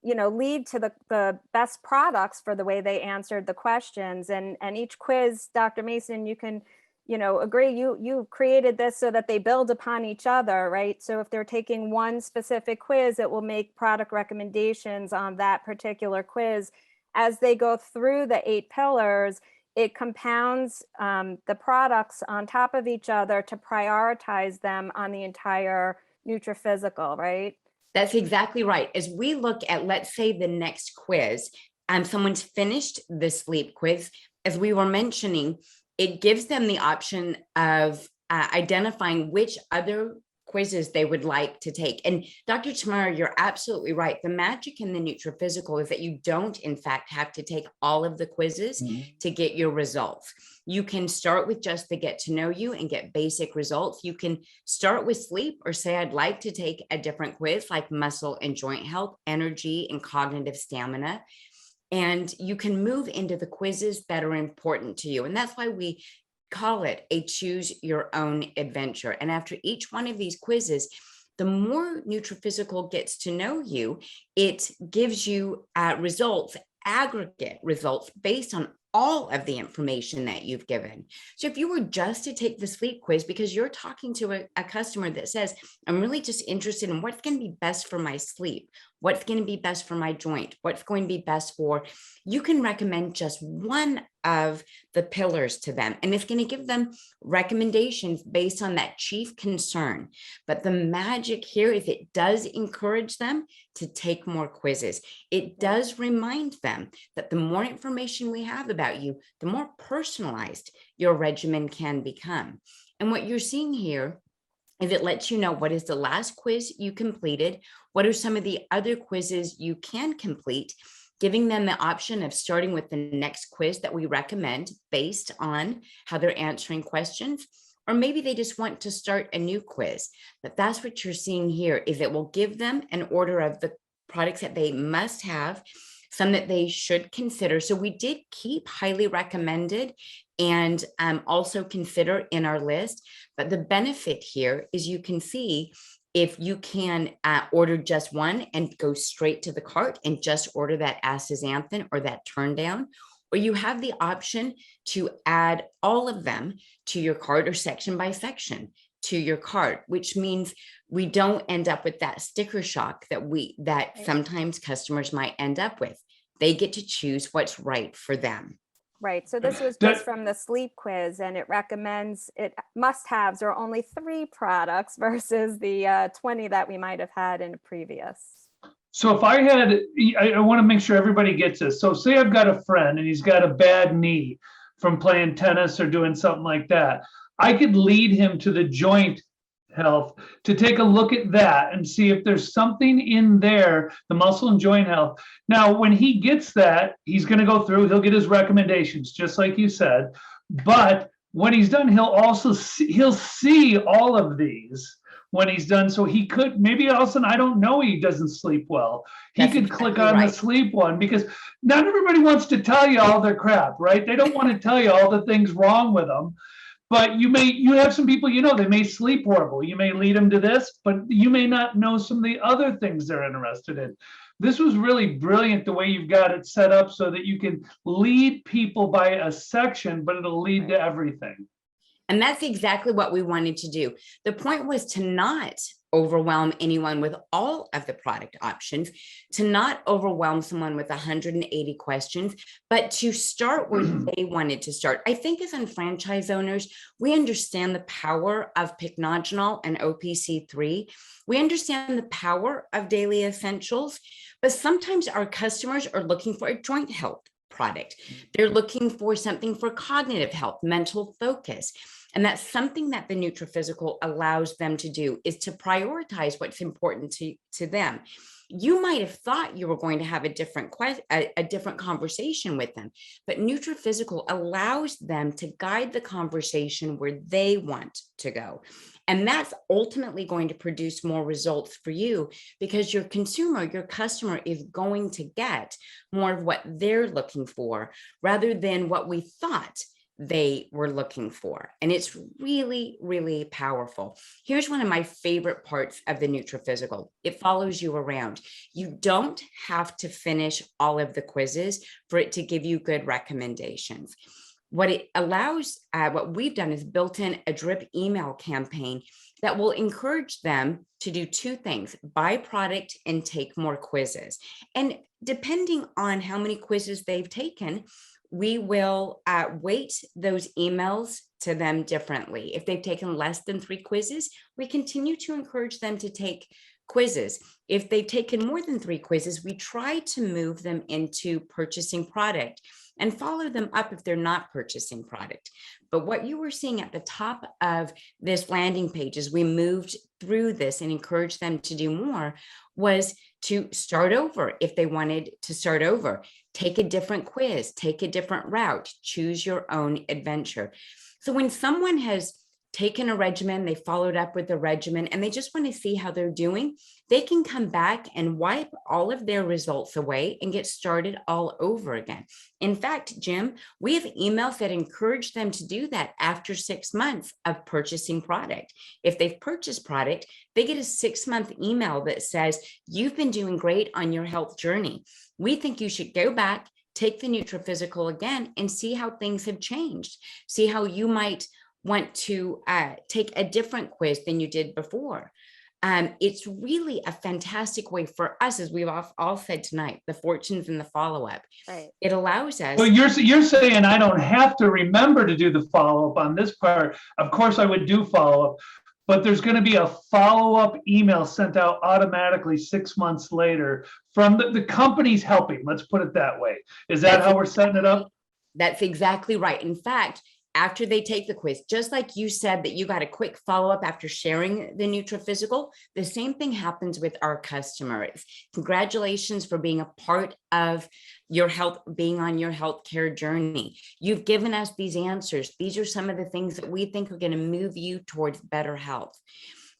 lead to the best products for the way they answered the questions. And each quiz, Dr. Mason, you can agree, you created this so that they build upon each other, right? So if they're taking one specific quiz, it will make product recommendations on that particular quiz. As they go through the 8 pillars, it compounds the products on top of each other to prioritize them on the entire Nutri-Physical, right? That's exactly right. As we look at, let's say, the next quiz, someone's finished the sleep quiz, as we were mentioning, it gives them the option of identifying which other quizzes they would like to take. And Dr. Tamara, you're absolutely right. The magic in the Nutri-Physical is that you don't, in fact, have to take all of the quizzes to get your results. You can start with just the get to know you and get basic results. You can start with sleep or say, I'd like to take a different quiz like muscle and joint health, energy, and cognitive stamina. And you can move into the quizzes that are important to you. And that's why we call it a choose your own adventure. And after each one of these quizzes, the more Nutri-Physical gets to know you, it gives you results, aggregate results based on all of the information that you've given. So if you were just to take the sleep quiz because you're talking to a customer that says, I'm really just interested in what's going to be best for my sleep, what's going to be best for my joint, what's going to be best for, you can recommend just one of the pillars to them. And it's going to give them recommendations based on that chief concern. But the magic here is it does encourage them to take more quizzes. It does remind them that the more information we have about you, the more personalized your regimen can become. And what you're seeing here is it lets you know what is the last quiz you completed, what are some of the other quizzes you can complete, giving them the option of starting with the next quiz that we recommend based on how they're answering questions, or maybe they just want to start a new quiz. But that's what you're seeing here is it will give them an order of the products that they must have, some that they should consider. So we did keep highly recommended and also consider in our list. But the benefit here is you can see if you can order just one and go straight to the cart and just order that astaxanthin or that turn down, or you have the option to add all of them to your cart or section by section to your cart, which means we don't end up with that sticker shock that sometimes customers might end up with. They get to choose what's right for them. Right. So this was just from the sleep quiz, and it recommends must-haves are only 3 products versus the 20 that we might have had in a previous. So if I want to make sure everybody gets this. So say I've got a friend and he's got a bad knee from playing tennis or doing something like that. I could lead him to the joint health to take a look at that and see if there's something in there, the muscle and joint health. Now, when he gets that, he's going to go through, he'll get his recommendations, just like you said. But when he's done, he'll see all of these when he's done. So he could, maybe all of a sudden, I don't know, he doesn't sleep well. He could exactly click on the sleep one, because not everybody wants to tell you all their crap, right? They don't want to tell you all the things wrong with them. But you have some people, they may sleep horrible. You may lead them to this, but you may not know some of the other things they're interested in. This was really brilliant the way you've got it set up so that you can lead people by a section, but it'll lead to everything. And that's exactly what we wanted to do. The point was to not overwhelm anyone with all of the product options, to not overwhelm someone with 180 questions, but to start where they wanted to start. I think as franchise owners, we understand the power of pycnogenol and OPC3. We understand the power of daily essentials, but sometimes our customers are looking for a joint health product. They're looking for something for cognitive health, mental focus. And that's something that the Nutriphysical allows them to do, is to prioritize what's important to them. You might have thought you were going to have a different conversation with them, but Nutriphysical allows them to guide the conversation where they want to go. And that's ultimately going to produce more results for you, because your consumer, your customer is going to get more of what they're looking for rather than what we thought they were looking for. And it's really, really powerful. Here's one of my favorite parts of the Nutriphysical. It follows you around. You don't have to finish all of the quizzes for it to give you good recommendations. What it allows, what we've done is built in a drip email campaign that will encourage them to do two things: buy product and take more quizzes. And depending on how many quizzes they've taken, we will weight those emails to them differently. If they've taken less than 3 quizzes, we continue to encourage them to take quizzes. If they've taken more than 3 quizzes, we try to move them into purchasing product and follow them up if they're not purchasing product. But what you were seeing at the top of this landing page as we moved through this and encouraged them to do more was to start over if they wanted to start over. Take a different quiz, take a different route, choose your own adventure. So when someone has taken a regimen, they followed up with a regimen, and they just want to see how they're doing, they can come back and wipe all of their results away and get started all over again. In fact, Jim, we have emails that encourage them to do that after 6 months of purchasing product. If they've purchased product, they get a 6-month email that says, you've been doing great on your health journey. We think you should go back, take the Nutriphysical again, and see how things have changed. See how you might want to take a different quiz than you did before. It's really a fantastic way for us, as we've all said tonight, the fortunes and the follow-up. Right. It allows us. So you're saying I don't have to remember to do the follow-up on this part. Of course I would do follow-up, but there's going to be a follow-up email sent out automatically 6 months later from the company's helping. Let's put it that way. Is that how we're setting it up? That's exactly right. In fact, after they take the quiz, just like you said that you got a quick follow-up after sharing the Nutriphysical, the same thing happens with our customers. Congratulations for being a part of your health, being on your healthcare journey. You've given us these answers. These are some of the things that we think are going to move you towards better health.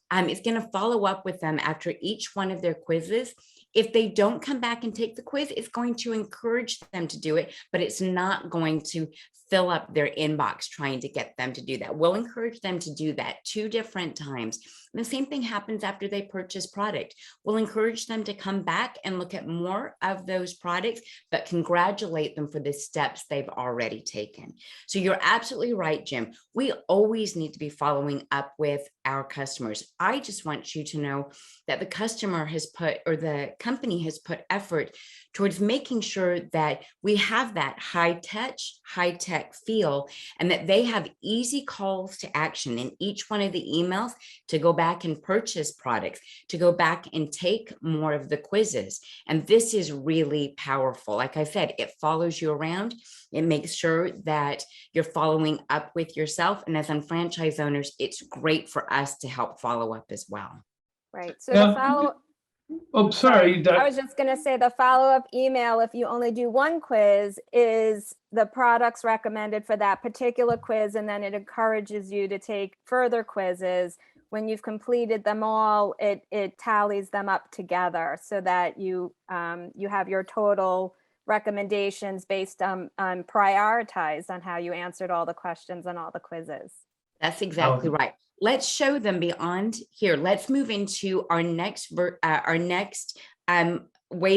It's going to follow up with them after each one of their quizzes. If they don't come back and take the quiz, it's going to encourage them to do it, but it's not going to fill up their inbox trying to get them to do that. We'll encourage them to do that 2 different times. And the same thing happens after they purchase product. We'll encourage them to come back and look at more of those products, but congratulate them for the steps they've already taken. So you're absolutely right, Jim. We always need to be following up with our customers. I just want you to know that the customer has put, or the company has put effort towards making sure that we have that high touch, high tech feel, and that they have easy calls to action in each one of the emails to go back and purchase products, to go back and take more of the quizzes. And this is really powerful. Like I said, it follows you around. It makes sure that you're following up with yourself. And as franchise owners, it's great for us to help follow up as well. Right. So the follow. Oh, sorry. I was just going to say the follow-up email, if you only do 1 quiz, is the products recommended for that particular quiz, and then it encourages you to take further quizzes. When you've completed them all, it tallies them up together so that you have your total recommendations based on prioritized on how you answered all the questions and all the quizzes. That's exactly right. Let's show them beyond here. Let's move into our next way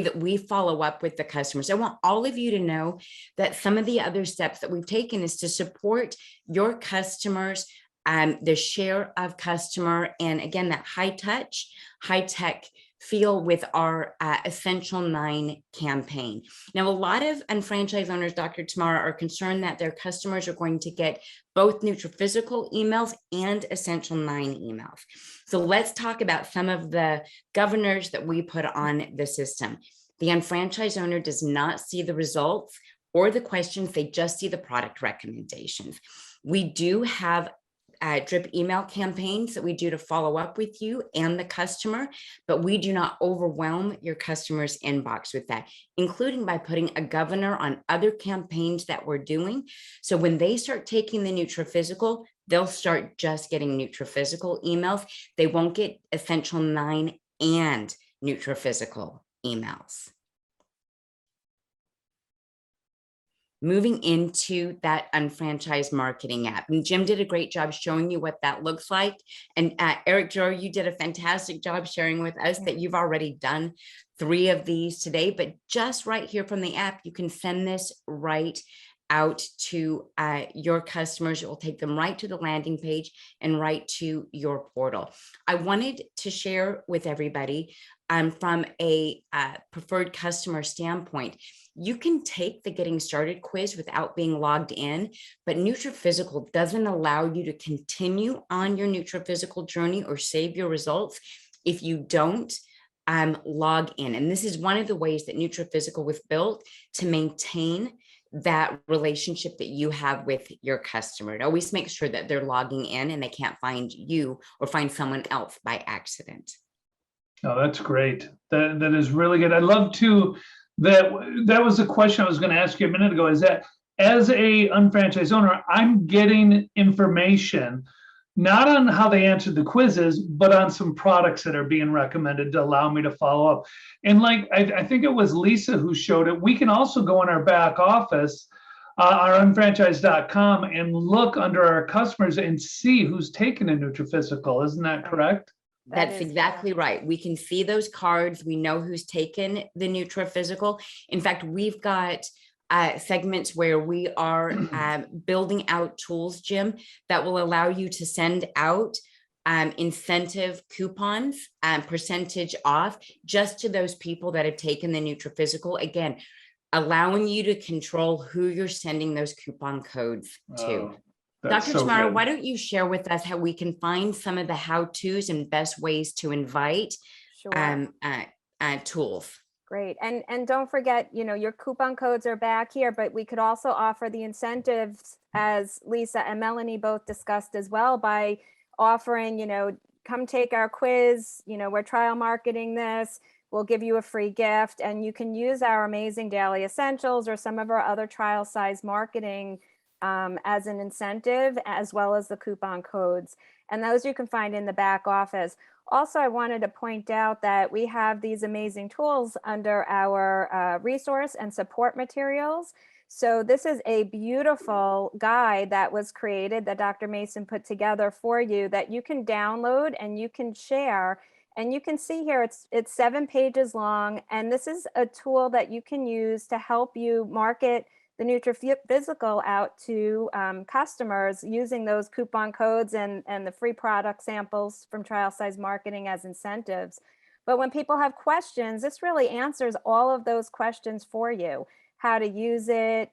that we follow up with the customers. I want all of you to know that some of the other steps that we've taken is to support your customers the share of customer, and again, that high touch, high tech feel with our Essential 9 campaign. Now, a lot of unfranchised owners, Dr. Tamara, are concerned that their customers are going to get both Nutraphysical emails and Essential 9 emails. So let's talk about some of the governors that we put on the system. The unfranchised owner does not see the results or the questions, they just see the product recommendations. We do have drip email campaigns that we do to follow up with you and the customer, but we do not overwhelm your customer's inbox with that, including by putting a governor on other campaigns that we're doing. So when they start taking the Nutraphysical, they'll start just getting Nutraphysical emails. They won't get Essential 9 and Nutraphysical emails. Moving into that Unfranchise Marketing App. And Jim did a great job showing you what that looks like. And Eric Joe, you did a fantastic job sharing with us that you've already done 3 of these today, but just right here from the app, you can send this right out to your customers. It will take them right to the landing page and right to your portal. I wanted to share with everybody from a preferred customer standpoint, you can take the Getting Started quiz without being logged in, but Nutraphysical doesn't allow you to continue on your Nutraphysical journey or save your results if you don't log in. And this is one of the ways that Nutraphysical was built to maintain that relationship that you have with your customer. It always makes sure that they're logging in and they can't find you or find someone else by accident. Oh, that's great. That is really good. I love to that was a question I was going to ask you a minute ago, is that as a unfranchised owner, I'm getting information not on how they answered the quizzes, but on some products that are being recommended to allow me to follow up. And like, I think it was Lisa who showed it. We can also go in our back office, our unfranchise.com, and look under our customers and see who's taken a Nutraphysical. Isn't that correct? That's exactly right. We can see those cards. We know who's taken the Nutraphysical. In fact, we've got segments where we are building out tools, Jim, that will allow you to send out incentive coupons, percentage off, just to those people that have taken the Nutraphysical. Again, allowing you to control who you're sending those coupon codes to. Dr. So Tamara, good. why don't you share with us how we can find some of the how-tos and best ways to invite tools? Great. And don't forget, your coupon codes are back here, but we could also offer the incentives, as Lisa and Melanie both discussed as well, by offering, come take our quiz, we're trial marketing this, we'll give you a free gift, and you can use our amazing daily essentials or some of our other trial size marketing as an incentive, as well as the coupon codes. And those you can find in the back office. Also, I wanted to point out that we have these amazing tools under our resource and support materials. So this is a beautiful guide that was created that Dr. Mason put together for you that you can download and you can share. And you can see here, it's 7 pages long. And this is a tool that you can use to help you market the Nutraphysical out to customers using those coupon codes and the free product samples from Trial Size Marketing as incentives. But when people have questions, this really answers all of those questions for you. How to use it,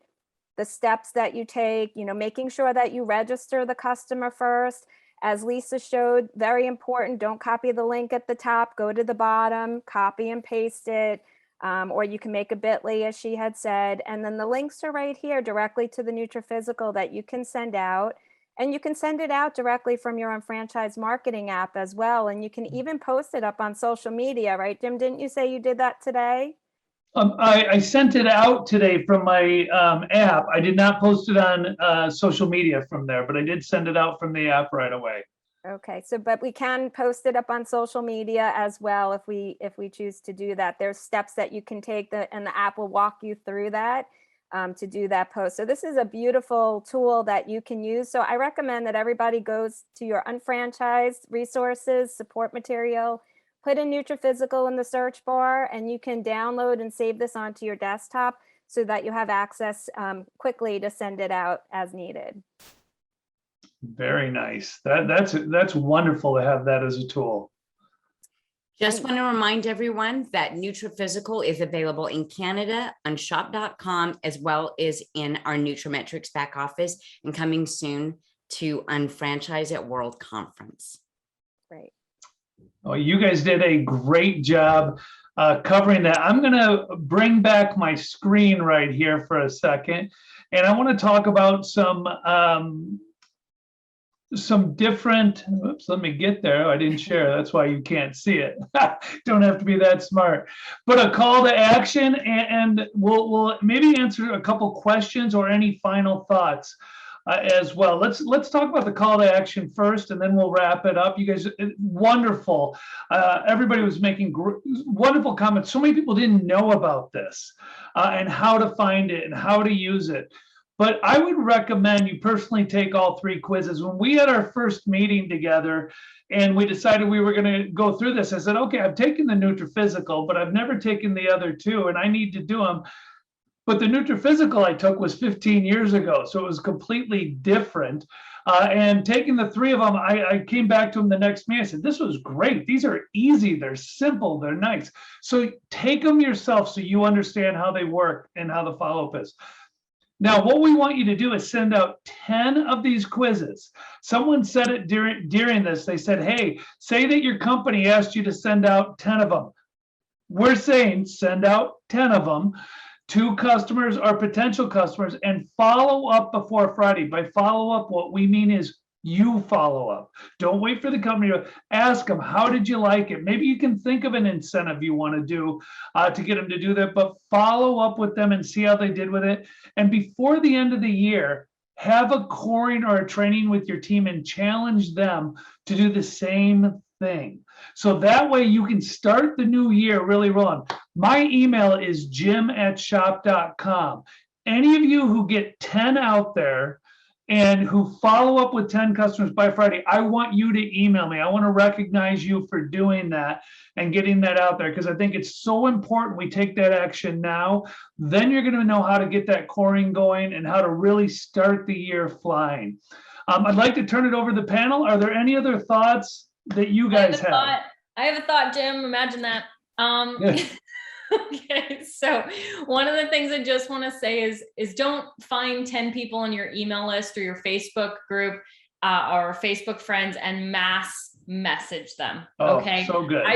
the steps that you take, making sure that you register the customer first. As Lisa showed, very important, don't copy the link at the top, go to the bottom, copy and paste it. Or you can make a bit.ly, as she had said, and then the links are right here directly to the Nutraphysical that you can send out, and you can send it out directly from your Unfranchise Marketing app as well, and you can even post it up on social media, right, Jim? Didn't you say you did that today? I sent it out today from my app. I did not post it on social media from there, but I did send it out from the app right away. Okay, but we can post it up on social media as well if we choose to do that. There's steps that you can take and the app will walk you through that to do that post. So this is a beautiful tool that you can use. So I recommend that everybody goes to your unfranchised resources, support material, put in Nutraphysical in the search bar, and you can download and save this onto your desktop so that you have access quickly to send it out as needed. Very nice. That's wonderful to have that as a tool. Just want to remind everyone that Nutriphysical is available in Canada on shop.com, as well as in our Nutrimetrics back office, and coming soon to Unfranchise at World Conference. Great. Oh, you guys did a great job covering that. I'm going to bring back my screen right here for a second, and I want to talk about some different, oops, let me get there. I didn't share. That's why you can't see it. Don't have to be that smart. But a call to action, and we'll maybe answer a couple questions or any final thoughts as well. Let's talk about the call to action first, and then we'll wrap it up. You guys, wonderful. Everybody was making wonderful comments. So many people didn't know about this and how to find it and how to use it. But I would recommend you personally take all 3 quizzes. When we had our first meeting together and we decided we were going to go through this, I said, okay, I've taken the Nutriphysical, but I've never taken the other 2, and I need to do them. But the Nutriphysical I took was 15 years ago, so it was completely different. And taking the 3 of them, I came back to them the next meeting. I said, this was great. These are easy. They're simple. They're nice. So take them yourself so you understand how they work and how the follow-up is. Now, what we want you to do is send out 10 of these quizzes. Someone said it during this. They said, hey, say that your company asked you to send out 10 of them. We're saying send out 10 of them to customers or potential customers and follow up before Friday. By follow up, what we mean is you follow up. Don't wait for the company to ask them, how did you like it? Maybe you can think of an incentive you want to do to get them to do that, but follow up with them and see how they did with it. And before the end of the year, have a coring or a training with your team and challenge them to do the same thing. So that way you can start the new year really rolling. My email is jim@shop.com. Any of you who get 10 out there and who follow up with 10 customers by Friday, I want you to email me. I want to recognize you for doing that and getting that out there, because I think it's so important we take that action now. Then you're going to know how to get that coring going and how to really start the year flying. I'd like to turn it over to the panel. Are there any other thoughts that you guys have? I have a thought, Jim. Imagine that. Yeah. Okay, so one of the things I just want to say is don't find 10 people on your email list or your Facebook group or Facebook friends and mass message them. Okay, so good. I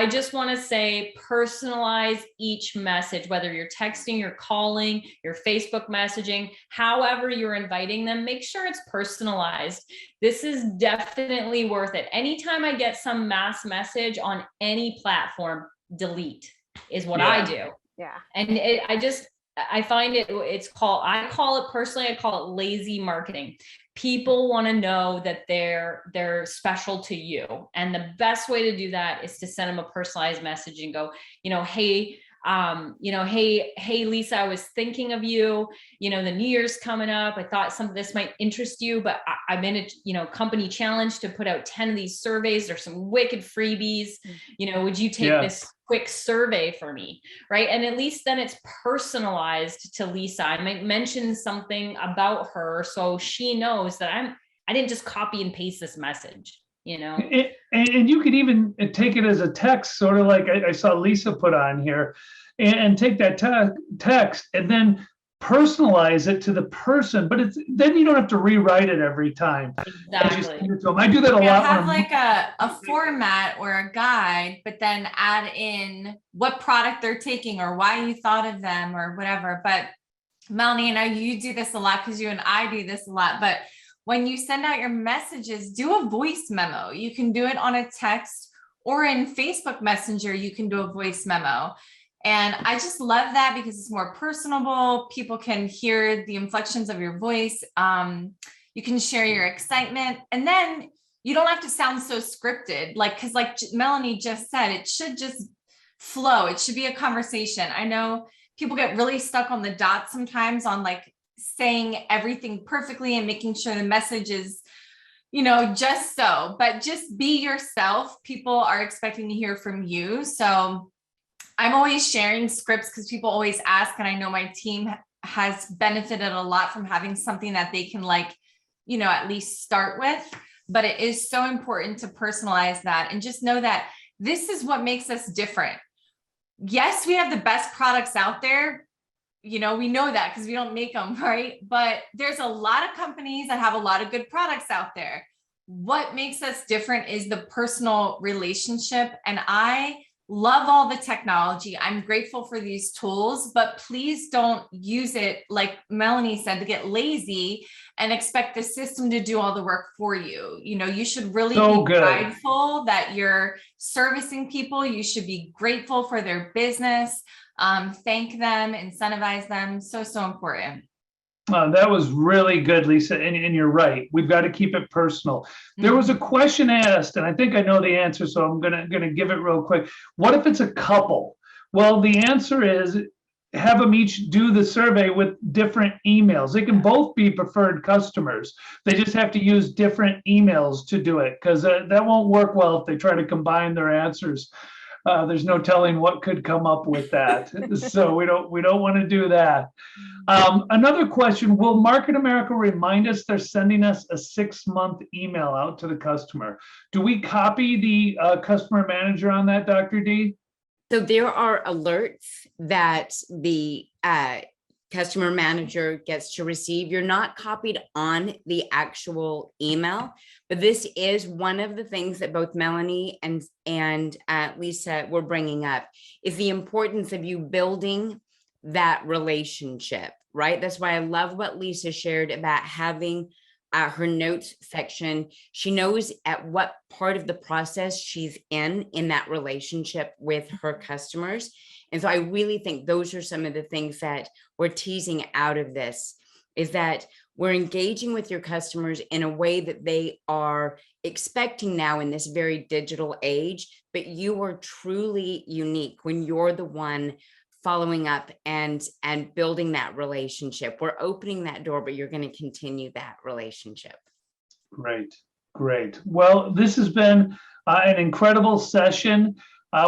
just want to say personalize each message, whether you're texting, you're calling, you're Facebook messaging, however you're inviting them, make sure it's personalized. This is definitely worth it. Anytime I get some mass message on any platform, delete is what I do. Yeah. And I find I call it lazy marketing. People want to know that they're special to you. And the best way to do that is to send them a personalized message and go, hey, hey, Lisa, I was thinking of you, the New Year's coming up. I thought this might interest you, but I'm in a, company challenge to put out 10 of these surveys. There's some wicked freebies, would you take this quick survey for me? Right. And at least then it's personalized to Lisa. I might mention something about her so she knows that I didn't just copy and paste this message. And you could even take it as a text, sort of like I saw Lisa put on here, and take that text and then personalize it to the person. But then you don't have to rewrite it every time. Exactly. I do that a lot. Have like a format or a guide, but then add in what product they're taking or why you thought of them or whatever. But Melanie, I know you do this a lot because you and I do this a lot, but when you send out your messages, do a voice memo. You can do it on a text, or in Facebook Messenger, you can do a voice memo. And I just love that because it's more personable. People can hear the inflections of your voice. You can share your excitement, and then you don't have to sound so scripted. Because like Melanie just said, it should just flow. It should be a conversation. I know people get really stuck on the dot sometimes on saying everything perfectly and making sure the message is, just so, but just be yourself. People are expecting to hear from you. So I'm always sharing scripts because people always ask, and I know my team has benefited a lot from having something that they can at least start with. But it is so important to personalize that and just know that this is what makes us different. Yes, we have the best products out there. We know that because we don't make them, right? But there's a lot of companies that have a lot of good products out there. What makes us different is the personal relationship. And I love all the technology. I'm grateful for these tools, but please don't use it, like Melanie said, to get lazy and expect the system to do all the work for you. You should really be prideful that you're servicing people. You should be grateful for their business. Thank them, incentivize them. So important. That was really good, Lisa. And you're right. We've got to keep it personal. There was a question asked, and I think I know the answer, so I'm gonna give it real quick. What if it's a couple? Well, the answer is have them each do the survey with different emails. They can both be preferred customers. They just have to use different emails to do it, because that won't work well if they try to combine their answers. There's no telling what could come up with that. So we don't want to do that. Another question, will Market America remind us they're sending us a 6-month email out to the customer? Do we copy the customer manager on that, Dr. D? So there are alerts that the customer manager gets to receive. You're not copied on the actual email, but this is one of the things that both Melanie and Lisa were bringing up, is the importance of you building that relationship, right? That's why I love what Lisa shared about having her notes section. She knows at what part of the process she's in that relationship with her customers. And so I really think those are some of the things that we're teasing out of this, is that we're engaging with your customers in a way that they are expecting now in this very digital age, but you are truly unique when you're the one following up and building that relationship. We're opening that door, but you're going to continue that relationship. Great. Well, this has been an incredible session.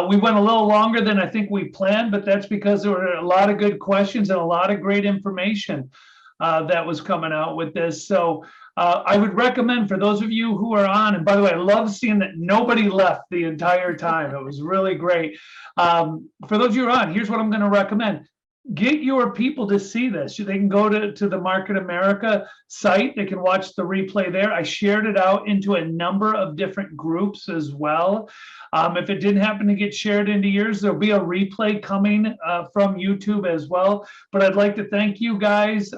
We went a little longer than I think we planned, but that's because there were a lot of good questions and a lot of great information that was coming out with this. So I would recommend, for those of you who are on, and by the way, I love seeing that nobody left the entire time. It was really great. For those of you who are on, here's what I'm going to recommend. Get your people to see this. They can go to the Market America site. They can watch the replay there. I shared it out into a number of different groups as well. If it didn't happen to get shared into yours, there'll be a replay coming from YouTube as well. But I'd like to thank you guys.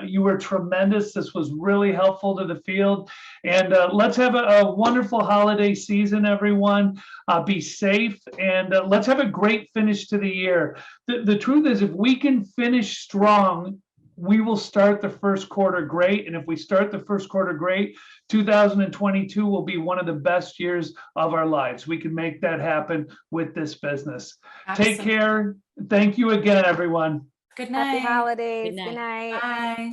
You were tremendous. This was really helpful to the field. And let's have a wonderful holiday season, everyone. Be safe, and let's have a great finish to the year. The truth is, if we can finish strong, we will start the first quarter great. And if we start the first quarter great, 2022 will be one of the best years of our lives. We can make that happen with this business. Absolutely. Take care. Thank you again, everyone. Good night. Happy holidays. Good night. Good night. Bye.